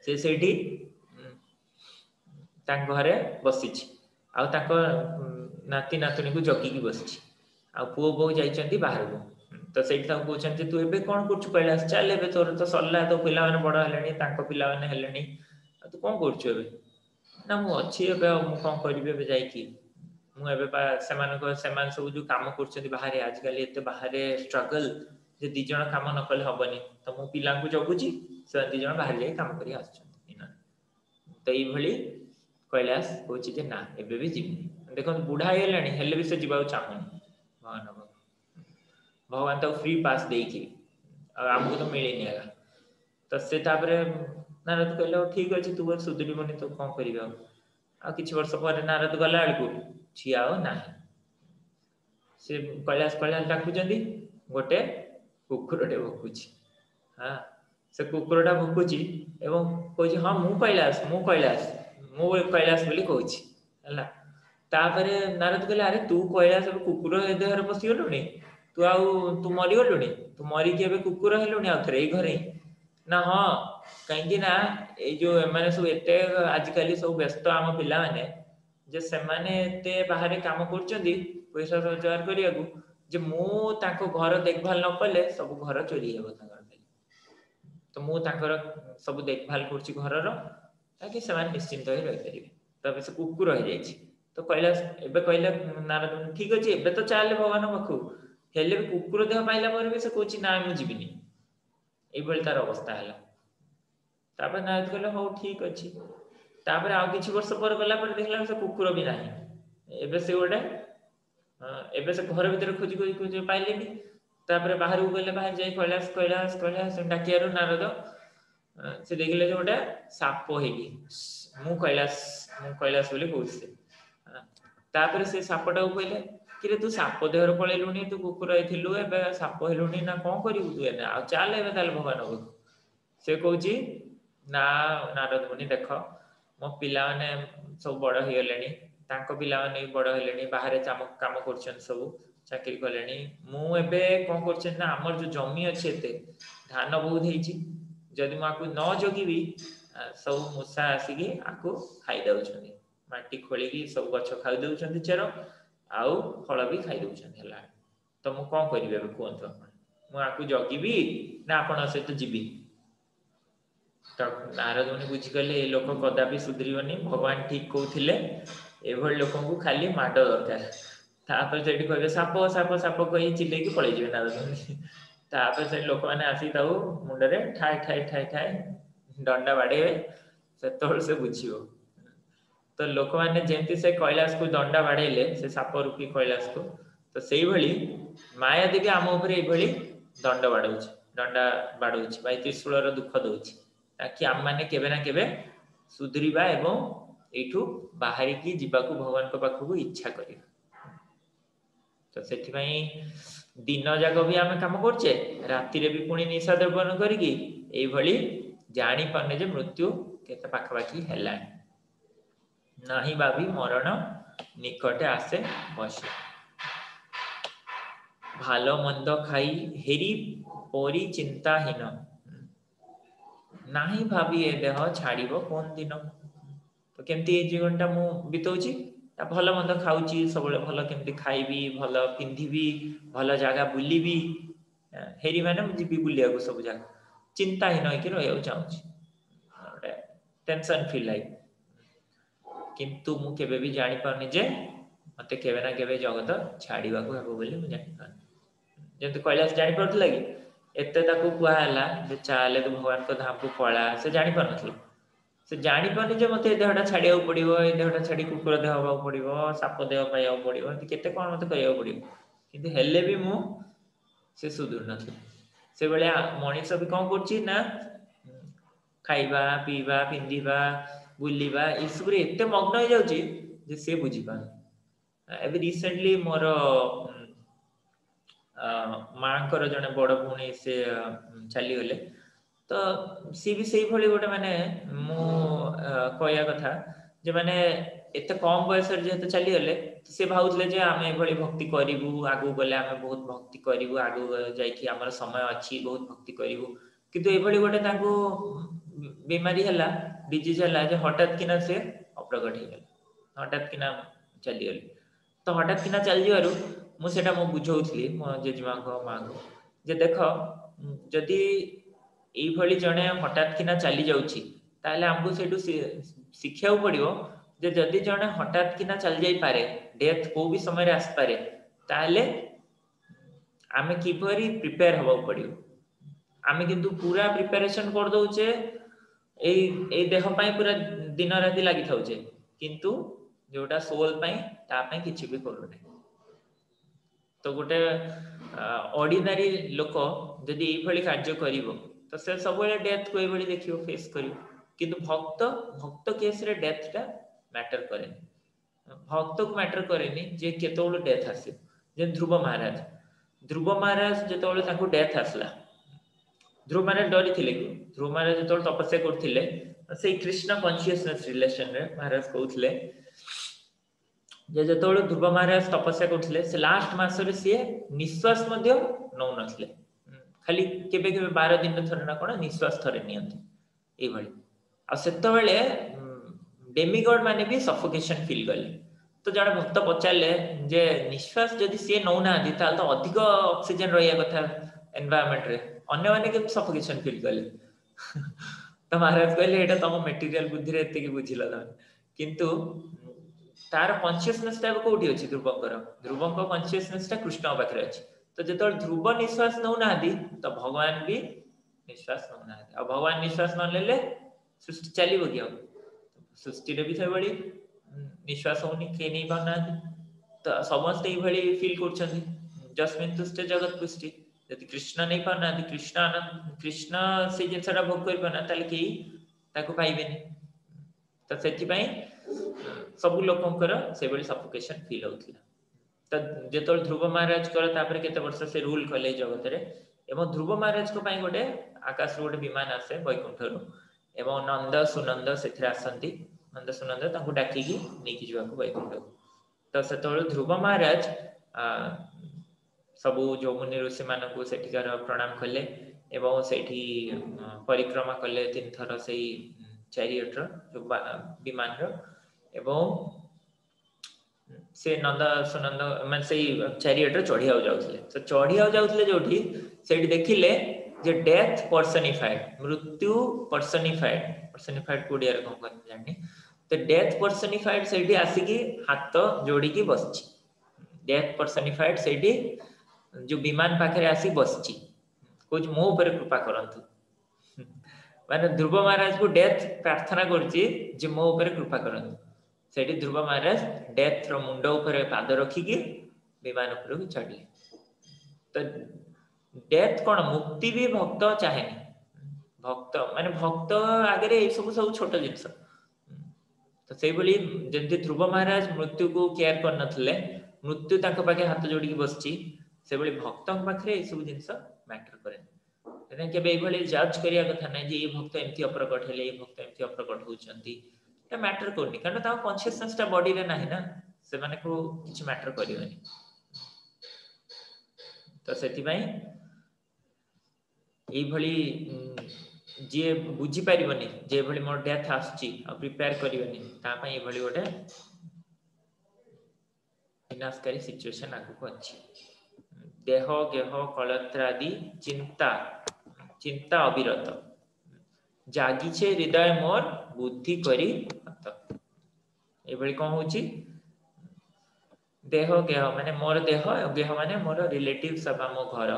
से सेठी घरे बसी नाती नातुणी को जगिकी बसी आ पुओ बो जाइछन्ती बाहर को तो सेठी कहते तू एबे कौन कर कैलाश चल एबे तोर तो सरला तो पिला माने बड़ हेलेनी तांको पिला माने हेलेनी तू कौन करछु एबे ना मु अछि एबे मु कौन करबे एबे जाईकी मु एबे पा सेमान सब जो काम करछन्ती बाहर आजकल एते बाहर स्ट्रगल जे दी जण काम न कले हबनी तो मु पिला को जगुची से दी जण बाहर जाई काम करी आछछन्ती तो ये भली कैलाश कहछि जे ना एबे भी जीवी देखो बुढ़ा हेलेनी हेले भी से जीवा चाहुनी भगवान तो फ्री पास देकी आमको तो मिलेनी है तो से तापरे नारद कहले ठीक अछि तू बर सुधरी बनी तो कौन करिवे आ किछि वर्ष पर नारद गला आलकू छियाओ नाही से कैलाश डाकुचंदी गोटे कुकुरटे भकुची हाँ से कुकुरटा भुकुची एवं कहूँ हाँ मु कैलाश कैलाश बोली कहूँ है तापर नारद कहले अरे तू कैलाश कुकुर देहर पशिगलुनी तू तू मरीगलुनी तू मरिकी ए कुकुर हेलुनी आउ थे घरे ना हाँ कहीं ना ये मैंने सब एत आजिकल सब व्यस्त आम पिला माने जे सेमाने एते बाहर काम कर पैसा रोजगार करने को जे मु ताको घर देखभाल न कले सब घर चोरी हेबो तो मु ताकर सब देखभाल करछि घरर ताकि सेमान निश्चिंत होई रहि परिबे तबे से कुकुर हो जाइछि तो कैलाश एबे कहले नारद ठीक अछि एबे तो चाले भगवान पाखु हेले भी कुकुर देह पाइला पर भी से कहछि ना मु जीविनी ए भली तार अवस्था हला तापर नारद कहले हो ठीक अछि तापर आ किछि वर्ष पर गला पर देखला से कुकुर भी नाही एबे से गोटे एबे से घर भीतर खोजी पाइलेनी तापर बाहर को गले बाहर जाई कैलाश कैलाश कैलाश डाकियारो नारद से देखले जे गोटे साप हेगी मु कैलाश बोली कहूछि तापर से सापटा कहले कि रे तू साप देहर पळेलुनी तू कुकुर आइथिलु एबे साप हेलुनी ना कोन करिवु तू एने आ चाल एबे ताल भगवान को से कहूछि ना नारद मुनि देख मो पिला माने सब बड़ हो गलेनी तांको पिला माने बड़ हेलेनी बाहर काम करछन सब चाकरी कलेनी मु एबे कोन करछन ना हमर जो जमी अछि एते धान बहुत हेछि जदि म आकु न जगिबी सब मुसा आसीकी आकु खाइ दउछनी माटी खोलिकी सब गछ खाइ दउछन चेर आउ फल भी खाइ दउछन हला तो मु कोन करिबे एबे कोन तो मु आकु जगिबी ना आपण सहित जीबी तो नारद मुनि बुझी गले ए लोक कदापि सुधरीबनी भगवान ठीक कहउथिले एभल लोकों को खाली माड दरकार तापर सेठी कहबे साप साप साप कहि चिल्ले की पळै जिवे नारद मुनि तापर से लोक माने आसी ताऊ मुंडरे ठाय ठाय ठाय ठाय डंडा बाडेबे सेतोल से बुझियो तो लोक माने जेंति से कैलाश को दंडा बाडेले से साप रूपी कैलाश को तो सेही भली माया देवी आम ऊपर ए भली दंड बाडउछि डंडा बाडउछि भाई त्रिशूलर दुख दउछि ताकि आम माने केबे ना केबे सुधरीबा एवं एठू बाहरी की जीवाकू भगवान को पाखु इच्छा करिबा तो सेठी पई दिन जाक भी आम काम करछे राति रे भी पुणी निशा द्रव्यन करिकी एई भली जानी पाने जे मृत्यु केते पाखवाकी हैला नाही भाभी मरण निकटे आसे बसे भालो मंद खाई हेरी परी चिंताहीन नाही भाभी ए देह छाड़िबो कोन दिन तो केमती ए जीवनटा मु बितौची भल मंद खाऊची सब भल केमती खाइबी भल पिंधिबी भल जगह बुलिबी हेरी माने मु जीबी बुलिया को सब जगह चिंताहीन होइके रहयौ चाहूची टेंशन फील लाइक किंतु मु केबे भी जानि पारनी जे मते केबे ना केबे जगत छाड़ीबा को हेबो बोली मु जानि पारनी जेंति कैलाश जानि पड़थला कि एते ताकू कुआ हला जे चाले तो भगवान को धाम को पळा से जानि पारनथला से जानि पारनी जे मते देहटा छाड़ियाउ पड़िबो ए देहटा छाड़ी कुकुर देह हबा पड़िबो साप देह पाइयाउ पड़िबो केते कोन मते करियाउ पड़िबो किंतु हेले भी मु से सुधुर नथि से बेले मनीष भी कोन करछि ना खाइबा पीबा पिंधिबा बुलिबा ई सब रे एते मग्न हो जाउची जे से बुझी पा एबे रिसेंटली मोर मांकर जने बड़ भूणी से चली गले तो सी भी सही भली गोटे माने मु कहया कथा जे माने एते कम बयस रे जेते चली गले तो से भाउतले जे आमे भली भक्ति करिवु आगु गले आमे बहुत भक्ति करिवु आगु जाई कि हमर समय अछि बहुत भक्ति करिवु किंतु ए भली गोटे ताकू बीमारी हला डिजीज हला जे हठात किना से अप्रगट हो गला हठात किना चली गले तो हठात किना चल जिवारु मु सेटा मु बुझौथली मो जेजमा को मां को जे देखो जदी एई भली जणे हठात किना चली जाउची ताले हमकु सेटू शिक्षा पड़िबो जे जदी जणे हठात किना चल जाई पारे डेथ को भी समय रे आस पारे ताले आमे किपरि प्रिपेयर होबा पड़िबो आमे किंतु पूरा प्रिपरेशन कर दउचे ए देह पई पूरा दिन राति लागि थाउचे किंतु जोटा सोल पई ता पई किछि भी करू नै तो गोटे ऑर्डिनरी लोक जदि एई भली कार्य करिवो तो से सब बेले डेथ को एई भली देखियो फेस करिवो किंतु भक्त केस रे डेथ टा मैटर करे भक्त को मैटर करेनी जे केतोल डेथ आसे जे ध्रुव महाराज जतोले ताको डेथ आसला ध्रुव महाराज डरी थिले कि ध्रुव महाराज जो तपस्या करथिले से कृष्ण कॉन्शियसनेस रिलेशन रे महाराज कहउथिले जे जेतोळ ध्रुव महाराज तपस्या करथिले से लास्ट मास रे से निश्वास मध्य नौ नथिले खाली केबे केबे 12 दिन थरे ना कोन निश्वास थरे नियंती ए भली आ सेतो बेले डेमिगॉड माने भी सफोकेशन फील गले तो जण भक्त पचारले जे निश्वास जदि से नौ ना दी ताल तो अधिक ऑक्सीजन रहिया कथा एनवायरनमेंट रे अन्य माने के सफोकेशन फील गले तो महाराज कहले एटा तम मटेरियल बुद्धि रे एते के बुझिला त किंतु तार कॉन्शियसनेस टा कोठी अछि ध्रुवंकर कॉन्शियसनेस टा कृष्ण पाखरे अछि तो जेतोल ध्रुव निश्वास नौ ना दी तो भगवान भी निश्वास नौ ना दी आ भगवान निश्वास न लेले सृष्टि चली बगिया सृष्टि रे भी से बड़ी निश्वास होनी के नहीं पाना तो समस्त ही भली फील करछथि जस्मिन तुष्टे जगत पुष्टि यदि कृष्ण नहीं पाना कृष्ण आनंद कृष्ण से जिनसटा भोग कर पाना ताले की ताको पाइबेनी तो सेति पई सब लोकंकर से बड़ी सफोकेशन फील होथिला तो जेतोल ध्रुव महाराज कर तापर केते वर्ष से रूल कले जगत रे एवं ध्रुव महाराज को पई गोटे आकाश रो गोटे विमान आसे वैकुंठ रो एवं नंद सुनंद सेथिरे आसंती नंद सुनंद ताको डाकी की नेकी जीवा को वैकुंठ तो सेतोल ध्रुव महाराज सबु जो मुनि ऋषि मानकु सेठिकार प्रणाम कले एवं सेठी परिक्रमा कले 3 थर सेही चैरियट रो जो विमान रो एवं से नंद सुनंद मन से चैरियट रो चढ़िया जाउथले तो चढ़िया जाउथले जोठी सेठी देखिले जे डेथ पर्सनिफाइड मृत्यु पर्सनिफाइड कोडिया रे कोन कहन जानि तो डेथ पर्सनिफाइड सेठी आसी की हाथ जोड़ी की बसची डेथ पर्सनिफाइड सेठी जो विमान पाखरे आसी बसची कुछ मो ऊपर कृपा करंतु माने ध्रुव महाराज को डेथ प्रार्थना करची जे मो ऊपर कृपा करंतु सेठी ध्रुव महाराज डेथ रो मुंडो ऊपर पाद रखी की विमान ऊपर चढ़ले तो डेथ कोन मुक्ति भी भक्त चाहेनी भक्त माने भक्त आगे ए सब सब छोट जिंस तो सेही बली जेंति ध्रुव महाराज मृत्यु को केयर कर नथले मृत्यु ताको पाके हाथ जोड़ी की बसची से बली भक्तन पाखरे ए सब जिंस मैटर करे तने के बे भली जज करिया कथा नै जे ए भक्त एमति अप्रकट हेले ए भक्त एमति अप्रकट होचंती ए मैटर करनी कारण ता कॉन्शियसनेस ता बॉडी रे नाही ना से माने को किछ मैटर करियोनी तो सेति पई ए भली जे बुझी परिबनी जे भली मोर डेथ आछी आ प्रिपेयर करिवनी ता पई ए भली गोटे विनाशकारी सिचुएशन आगु को अछि देह गेह कलत्रादि चिंता अविरत जागी छे हृदय मोर बुद्धि करी हत ए भली कोन होची देह गेह माने मोर देह गेह माने मोर रिलेटिव सब मो घर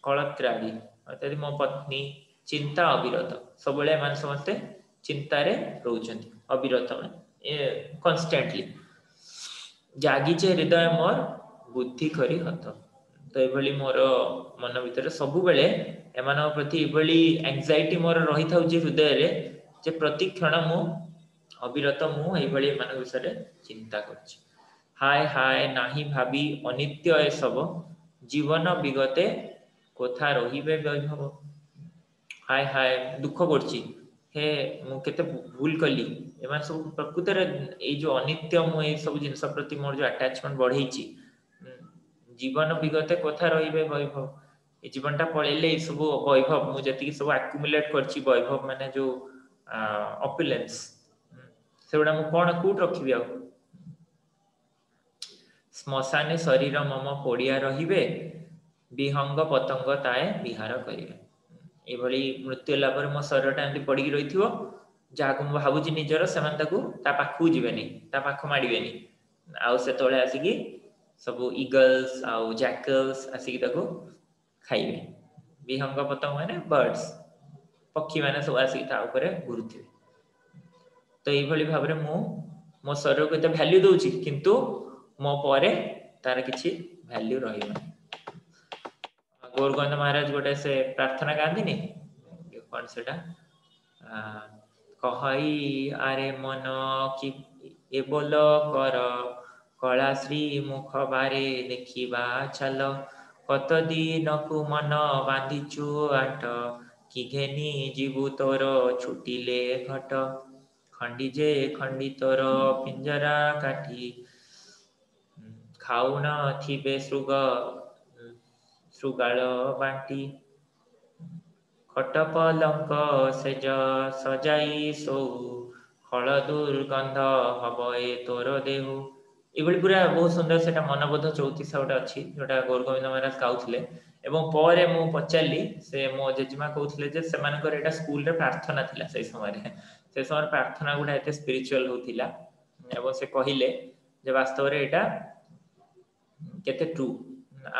कलत्रादि अर्थात मो पत्नी चिंता अविरत सबले मान समस्ते चिंता रे रहउचंती अविरत ए कांस्टेंटली जागी छे हृदय मोर बुद्धि करी हत तो ए भली मोर मन भीतर सब बेले एमान प्रति ए भली एंजाइटी मोर रही थाउ जे हृदय रे जे प्रति क्षण मु अविरत मु ए भली मान विषय चिंता करछि हाय हाय नाही भाबी अनित्य ए सब जीवन विगते कोथा रहिबे वैभव हाय हाय दुख करछि हे मु केते भूल कली एमान सब प्रकृति रे ए जो अनित्य मु ए सब जिंस प्रति मोर जो अटैचमेंट बढ़ेछि जीवन विगते कोथा रहिबे वैभव ए जीवनटा पळेले ए सब वैभव मु जति सब एक्युमुलेट करछि वैभव माने जो ऑपुलेंस सेउडा मु कोन कूट रखिबि आ श्मशाने शरीर मम पोड़िया रहिबे विहंग पतंग ताए विहार करिवे ए भली मृत्यु लाभर मो शरीरटा एमति पड़ी रहिथिवो जाको मु भाबुची निजर सेमान ताकू ता पाखु जिवेनी ता पाखु माडिवेनी आउ से तळे आसी की सब ईगल्स आउ जैकल्स आसी की ताकू खाइबे विहंग पतंग माने बर्ड्स पक्षी माने सब आसी ता ऊपर घुरुथिबे तो ए भली भाबरे मो शरीर को त वैल्यू दोची किंतु मो परे तार किछि वैल्यू रहिबो गौरगोविंद महाराज गोटे से प्रार्थना गांधीनी कौन सेटा कहई आरे मन कि ए बोल कर कला श्री मुख बारे देखिबा चल कत दिन को मन बांधिचु आट कि घेनी जीवु तोर छुटिले घट खंडी जे खंडी तोर पिंजरा काठी खाऊ न थिबे श्रुगाल बांटी खट पलंक सेज सजाई सौ फल दुर्गंध हब ए तोर देहु एभली पूरा बहुत सुंदर से मनबोध 34 गोटे अच्छी जोटा गौरगोविंद महाराज गाउथिले एवं पर मु पचारि से मो जेजेमा कहते जे सेमानकर एटा स्कूल रे प्रार्थना थिला से समय प्रार्थना गुड़ा एते स्पिरिचुअल होतिला एवं से कहिले जे वास्तव रे एटा केते ट्रू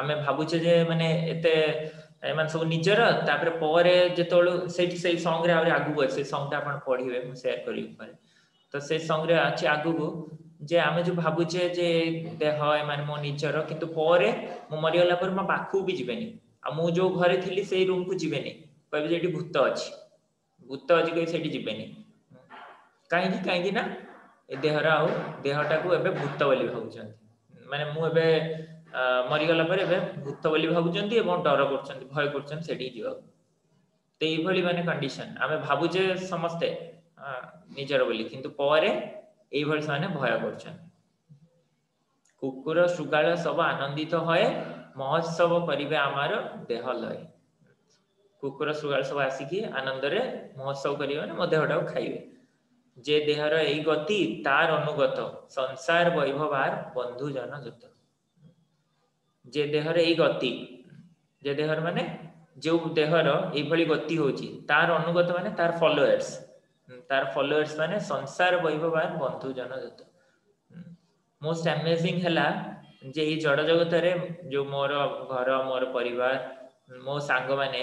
आमे भाबुचे जे माने एते एमान सब निजर तापर पर जेतोळ सेठी सेई सॉन्ग रे आगु से सॉन्ग ता आपण पढिबे मु शेयर करियो पारे तो से सॉन्ग रे अछि आगु जे आमे जो भाबुचे जे देह एमान मो निजर किंतु पर मु मरियला पर म पाखु भी जिबेनी आ मु जो घरे थिली सेई रूम को जिबेनी कहबे जेठी भूत अछि कहि सेठी जिबेनी काहे ना ए देहरा आ देहटा को एबे भूत बोली भाबुछन माने मु एबे मरिगला पर एबे भूत बोली भाबुचंती एवं डर करचंती भय करचंती सेठी जीवा ते ई भली माने कंडीशन आमे भाबुचे समस्ते निजर बोली किंतु परे एई भली माने भय करचन कुकुर सुगाळ सब आनंदित होए महोत्सव करिवे आमार देह लय कुकुर सुगाळ सब आसिकी आनंद रे महोत्सव करिवे माने मो देहटा खाइबे जे देहर एई गति तार अनुगत संसार वैभवार बंधु जन जत जे देहर एई गति जे देहर माने जो देहर एई भली गति होची तार अनुगत माने तार फॉलोअर्स माने संसार वैभवार बंधु जन जत मोस्ट अमेजिंग हला जे ई जड़ जगत रे जो मोर घर मोर परिवार मो सांग माने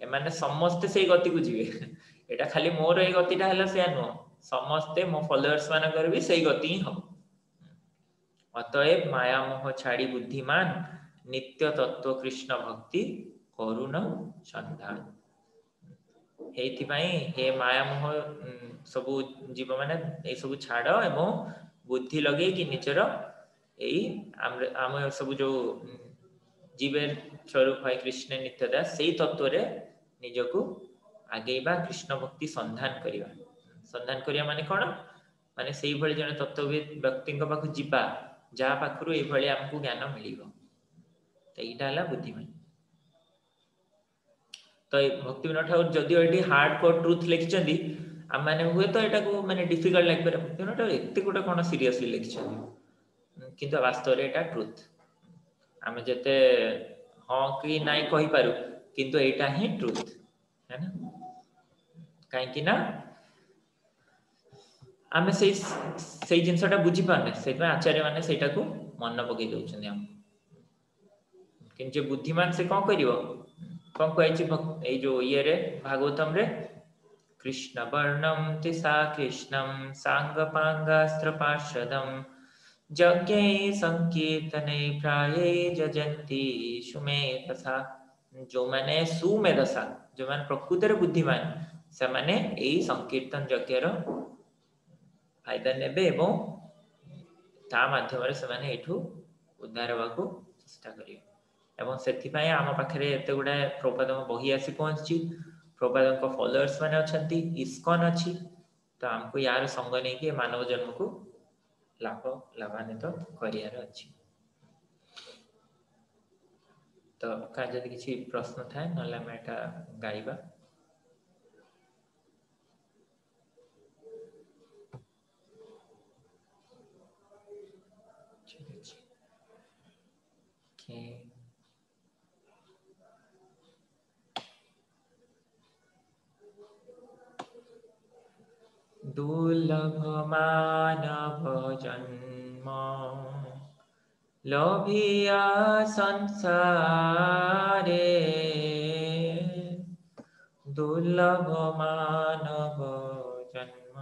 एमाने समस्त सेई गति को जीवे एटा खाली मोर एई गतिटा हला से नो समस्ते मो फॉलोअर्स मानकर भी सेई गति ही हो अतएव माया मोह छाड़ी बुद्धिमान नित्य तत्व कृष्ण भक्ति करुण संधान हेति पई हे माया मोह सबु जीव माने ए सबु छाड़ एवं बुद्धि लगे कि निचर एई आम सब जो जीवेर स्वरूप है कृष्ण नित्यदा सेई तत्व रे निजको आगेबा कृष्ण भक्ति संधान करिया माने कोन माने सेई भली जने तत्वविद व्यक्ति पाखु जीवा जा पाखरु एई भली हमकु ज्ञान मिलिबो तो एटा हला बुद्धिमान तो भक्ति विनोद ठाकुर जदियो एटी हार्ड कोर ट्रुथ लिखिचंदी आ माने हुए तो एटा को माने डिफिकल्ट लाग पर भक्ति विनोद ठाकुर एते गोटे कोन सीरियसली लिखिचंदी किंतु वास्तव रे एटा ट्रुथ आमे जते हां कि नाही कहि पारु किंतु एटा ही ट्रुथ है ना काहे कि ना आमे सेई जिंसटा बुझी पारने सेइ आचार्य माने सेटा को मन पकई दउछन हम किंतु बुद्धिमान से कौन करिवो कौन कहछि ए जो ये रे भागवतम रे कृष्ण वर्णम तिसा कृष्णम सांग पांगास्त्र पार्षदम यज्ञे संकीर्तने प्राये जजन्ति सुमेधसा जो माने सुमेधसा जो माने प्रकृत रे बुद्धिमान से माने एई संकीर्तन यज्ञ रो फायदा नेबे एवं ता माध्यम रे से माने एठू उद्धार होबाकू चेष्टा करिवे एवं सेथिपाई आम पाखे एत गुड़ा प्रभुपाद बही आसी पहुंची प्रभुपाद फॉलोअर्स माने अछंती इस्कॉन अच्छी तो आमको यार संग नहीं कि मानव जन्म को लाभान्वित करियार अच्छी तो का जदि किसी प्रश्न थाए नले हम एटा गाइबा दुर्लभ मानव जन्म लोभिया संसारे दुर्लभ मानव जन्म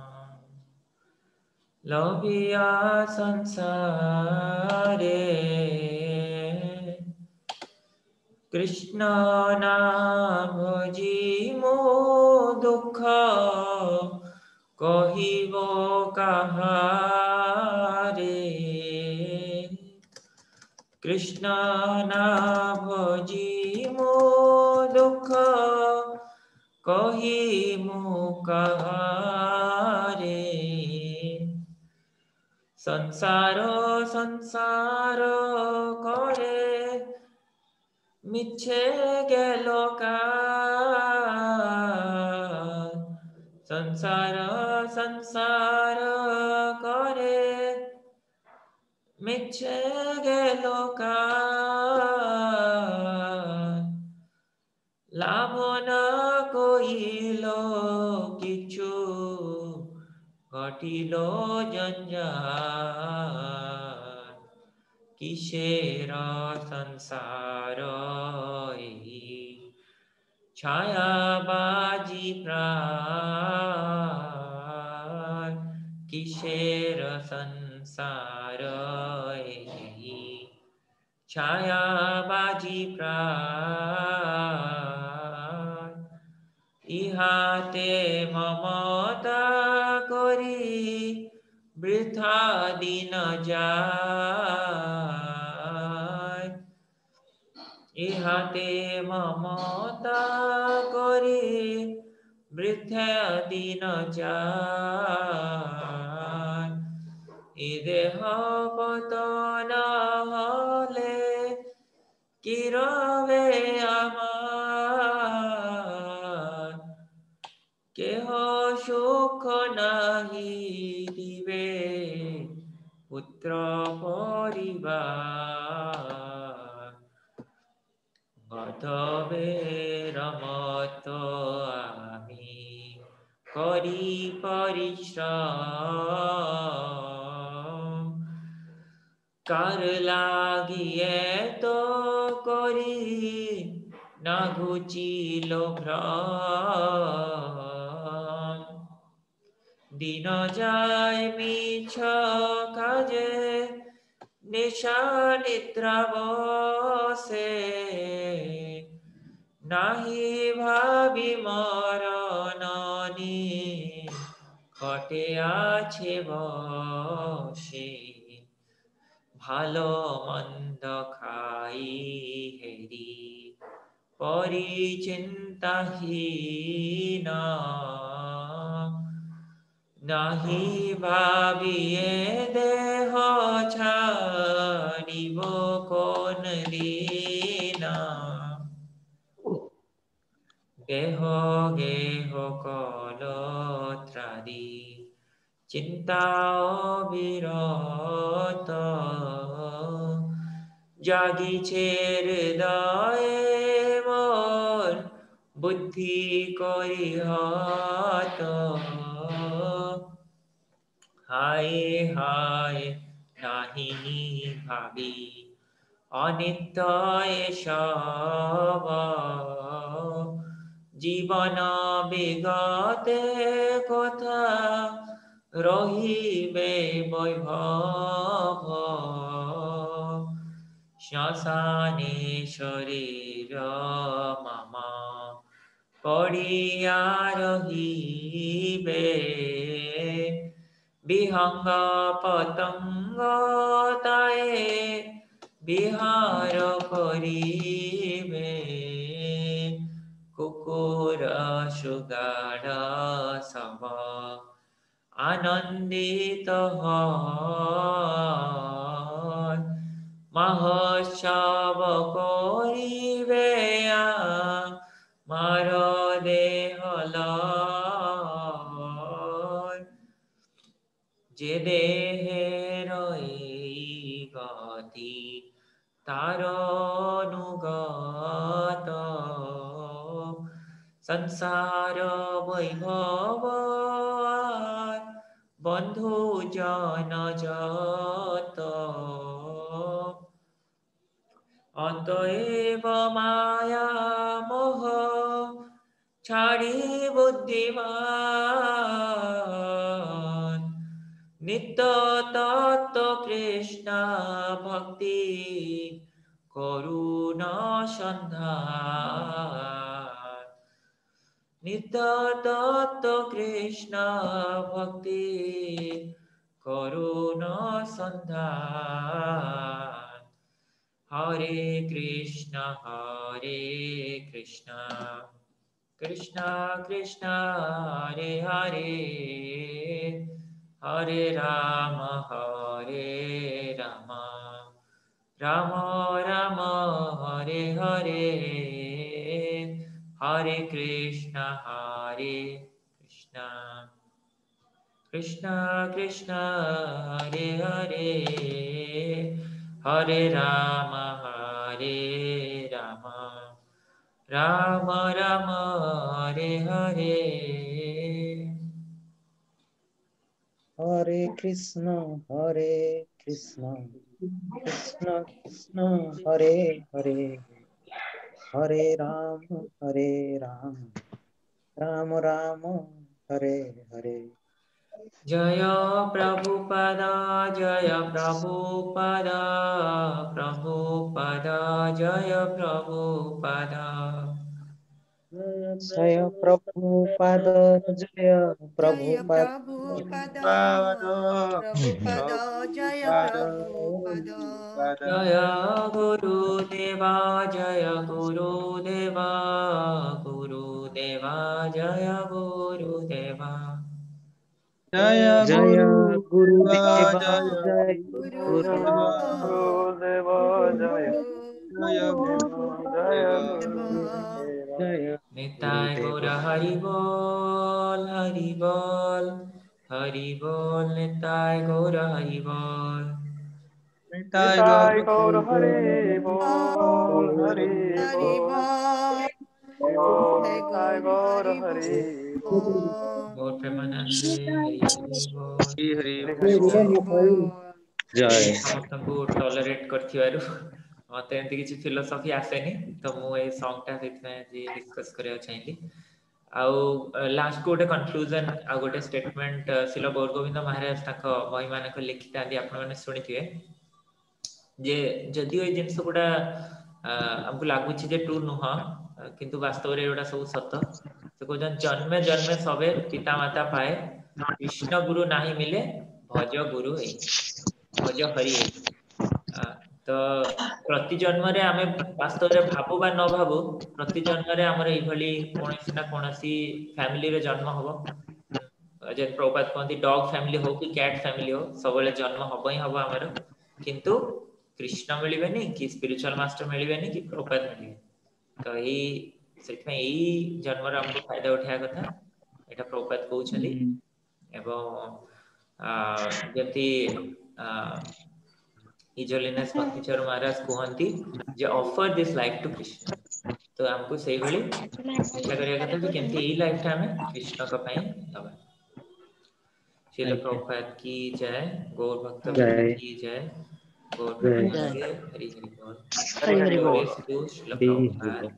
लोभिया संसारे कृष्ण नाम जी मो दुख कहिबो कहारे कृष्ण नाम जी मो दुख कही मुकारे संसार संसार करे मिछे गेलो काल संसार संसार करे मिछे गेलो काल लाभ न कइलो किछु घटिलो जंजाल किसेर संसार छायाबाजी प्राण किसेर संसार छायाबाजी प्राण इहाते ममता करी वृथा दिन যায় ইহাতে মমতা করি বৃথা দিন যায় এ দেহ পতন হলে কি রবে আমার কেহ সুখ নাহি দিবে পুত্র পরিবার গধবের মত আমি করি পরিশ্রম কার লাগিয়ে তো করি না ঘুচিল ভ্রম দিন যায় মিছ কাজে নিশা নিদ্রা বসে নাহি ভাবি মরণনি ঘটে আছে বসে ভালো মন্দ খাই হেরি পরিচিন্তাহীন নাহি ভাবিয়ে দেহ ছাড়িব কোন দিন গেহ গেহ কলত্রাদি চিন্তা বিরত জাগিছে হৃদয়ে মোর বুদ্ধি করি হত হায় হায় নাহি ভাবি অনিত্য এসব জীবন বিগতে কথা রহিবে বৈভব শ্মশানে শরীর মম পড়িয়া রহিবে বিহঙ্গ পতঙ্গ তায়ে বিহার করিবে কুকুর সুগাড় সব আনন্দিত হয় মহোৎসব করিবে মার দেহ লয় যে দেহের এই গতি তার অনুগত সংসার বৈভব বন্ধু জন যত অতএব মায়া মোহ ছাড়ি বুদ্ধিমান নিত্য তত্ত্ব কৃষ্ণ ভক্তি করুণ সন্ধান নিত্য তত্ত্ব কৃষ্ণ ভক্তি করুণ সন্ধান হরে কৃষ্ণ कृष्णा कृष्णा हरे हरे हरे राम राम राम हरे हरे हरे कृष्णा कृष्णा कृष्णा हरे हरे हरे राम राम राम हरे हरे हरे कृष्ण कृष्ण कृष्ण हरे हरे हरे राम राम राम हरे हरे जय प्रभुपद जय प्रभुपद प्रभुपद जय प्रभुपद जय प्रभुपाद जय जय प्रभुपाद प्रभुपद पाद प्रभुपद जय प्रभुपाद प्रभुपद प्रभुपाद जय गुरुदेवा जय गुरुदेवा गुरुदेवा जय गुरुदेवा जय जय गुरुदेवा गुरुदेवा जय जय गुरुदेवा गुरुदेव गुरुदेव जय जय जय गुरुदेवा गुरुदेव जय निताय गौर गुरुदेव हरि बोल निताय गौर हरि बोल निताय निताय गौर गौर हरि बोल बोल हरि हरि बोल बोल हरि बोल जय निताय गौर गौर हरि हरि बोल बोल गौर प्रेमानंदे हरि हरि बोल हरि हरि हरि हरि हरि बोल हरि बोल जय ସମସ୍ତଙ୍କୁ ଟଲରେଟ୍ କରିଥିବାରୁ ମତେ ଏମିତି କିଛି ଫିଲୋସଫି ଆସେନି ତ ମୁଁ ଏଇ ସଙ୍ଗଟା ସେଥିପାଇଁ ଆଜି ଡିସ୍କସ୍ କରିବାକୁ ଚାହିଁଲି ଆଉ ଲାଷ୍ଟକୁ ଗୋଟେ କନକ୍ଲୁଜନ ଆଉ ଗୋଟେ ଷ୍ଟେଟମେଣ୍ଟ ଶିଲ ଗୌରଗୋବିନ୍ଦ ମହାରାଜ ତାଙ୍କ ବହିମାନଙ୍କ ଲେଖିଥାନ୍ତି ଆପଣମାନେ ଶୁଣିଥିବେ ଯେ ଯଦିଓ ଏଇ ଜିନିଷ ଗୁଡ଼ା ଆମକୁ ଲାଗୁଛି ଯେ ଟ୍ରୁ ନୁହଁ କିନ୍ତୁ ବାସ୍ତବରେ ଏଗୁଡ଼ା ସବୁ ସତ ସେ କହୁଛନ୍ତି ଜନ୍ମେ ଜନ୍ମେ ସବେ ପିତା ମାତା ପାଏ କୃଷ୍ଣ ଗୁରୁ ନାହିଁ ମିଲେ ଭଜ ଗୁରୁ ହେଇ ଭଜ ହରି ହେଇ ତ ପ୍ରତି ଜନ୍ମରେ ଆମେ ବାସ୍ତବରେ ଭାବୁ ବା ନ ଭାବୁ ପ୍ରତି ଜନ୍ମରେ ଆମର ଏଇଭଳି କୌଣସି ନା କୌଣସି ଫ୍ୟାମିଲିରେ ଜନ୍ମ ହବ ଯେମିତି ପ୍ରଭୁପାଦ କୁହନ୍ତି ଡଗ୍ ଫ୍ୟାମିଲି ହଉ କି କ୍ୟାଟ୍ ଫ୍ୟାମିଲି ହଉ ସବୁବେଳେ ଜନ୍ମ ହବ ହିଁ ହବ ଆମର କିନ୍ତୁ କୃଷ୍ଣ ମିଳିବେନି କି ସ୍ପିରିଚୁଆଲ ମାଷ୍ଟର ମିଳିବେନି କି ପ୍ରଭୁପାଦ ମିଳିବେନି ତ ସେଥିପାଇଁ ଏଇ ଜନ୍ମର ଆମକୁ ଫାଇଦା ଉଠାଇବା କଥା ଏଇଟା ପ୍ରଭୁପାଦ କହୁଛନ୍ତି ଏବଂ ଯେମିତି ଇଜଲିନେସ ପତ୍ନୀଚର ମହାରାଜ କୁହନ୍ତି ଯେ offer this life to Krishna ତ ଆମକୁ ସେଇଭଳି ଚେଷ୍ଟା କରିବା କଥା ଯେ କେମିତି ଏଇ ଲାଇଫଟା ଆମେ କୃଷ୍ଣଙ୍କ ପାଇଁ ଦବା ଶିଲ ପ୍ରଭୁପାଦ की जय गौर भक्त वृंद जय की जय गौर जय प्रेमानंदे हरि हरि बोल हरि हरि बोल श्री शिल हरि हरि प्रभुपाद बोल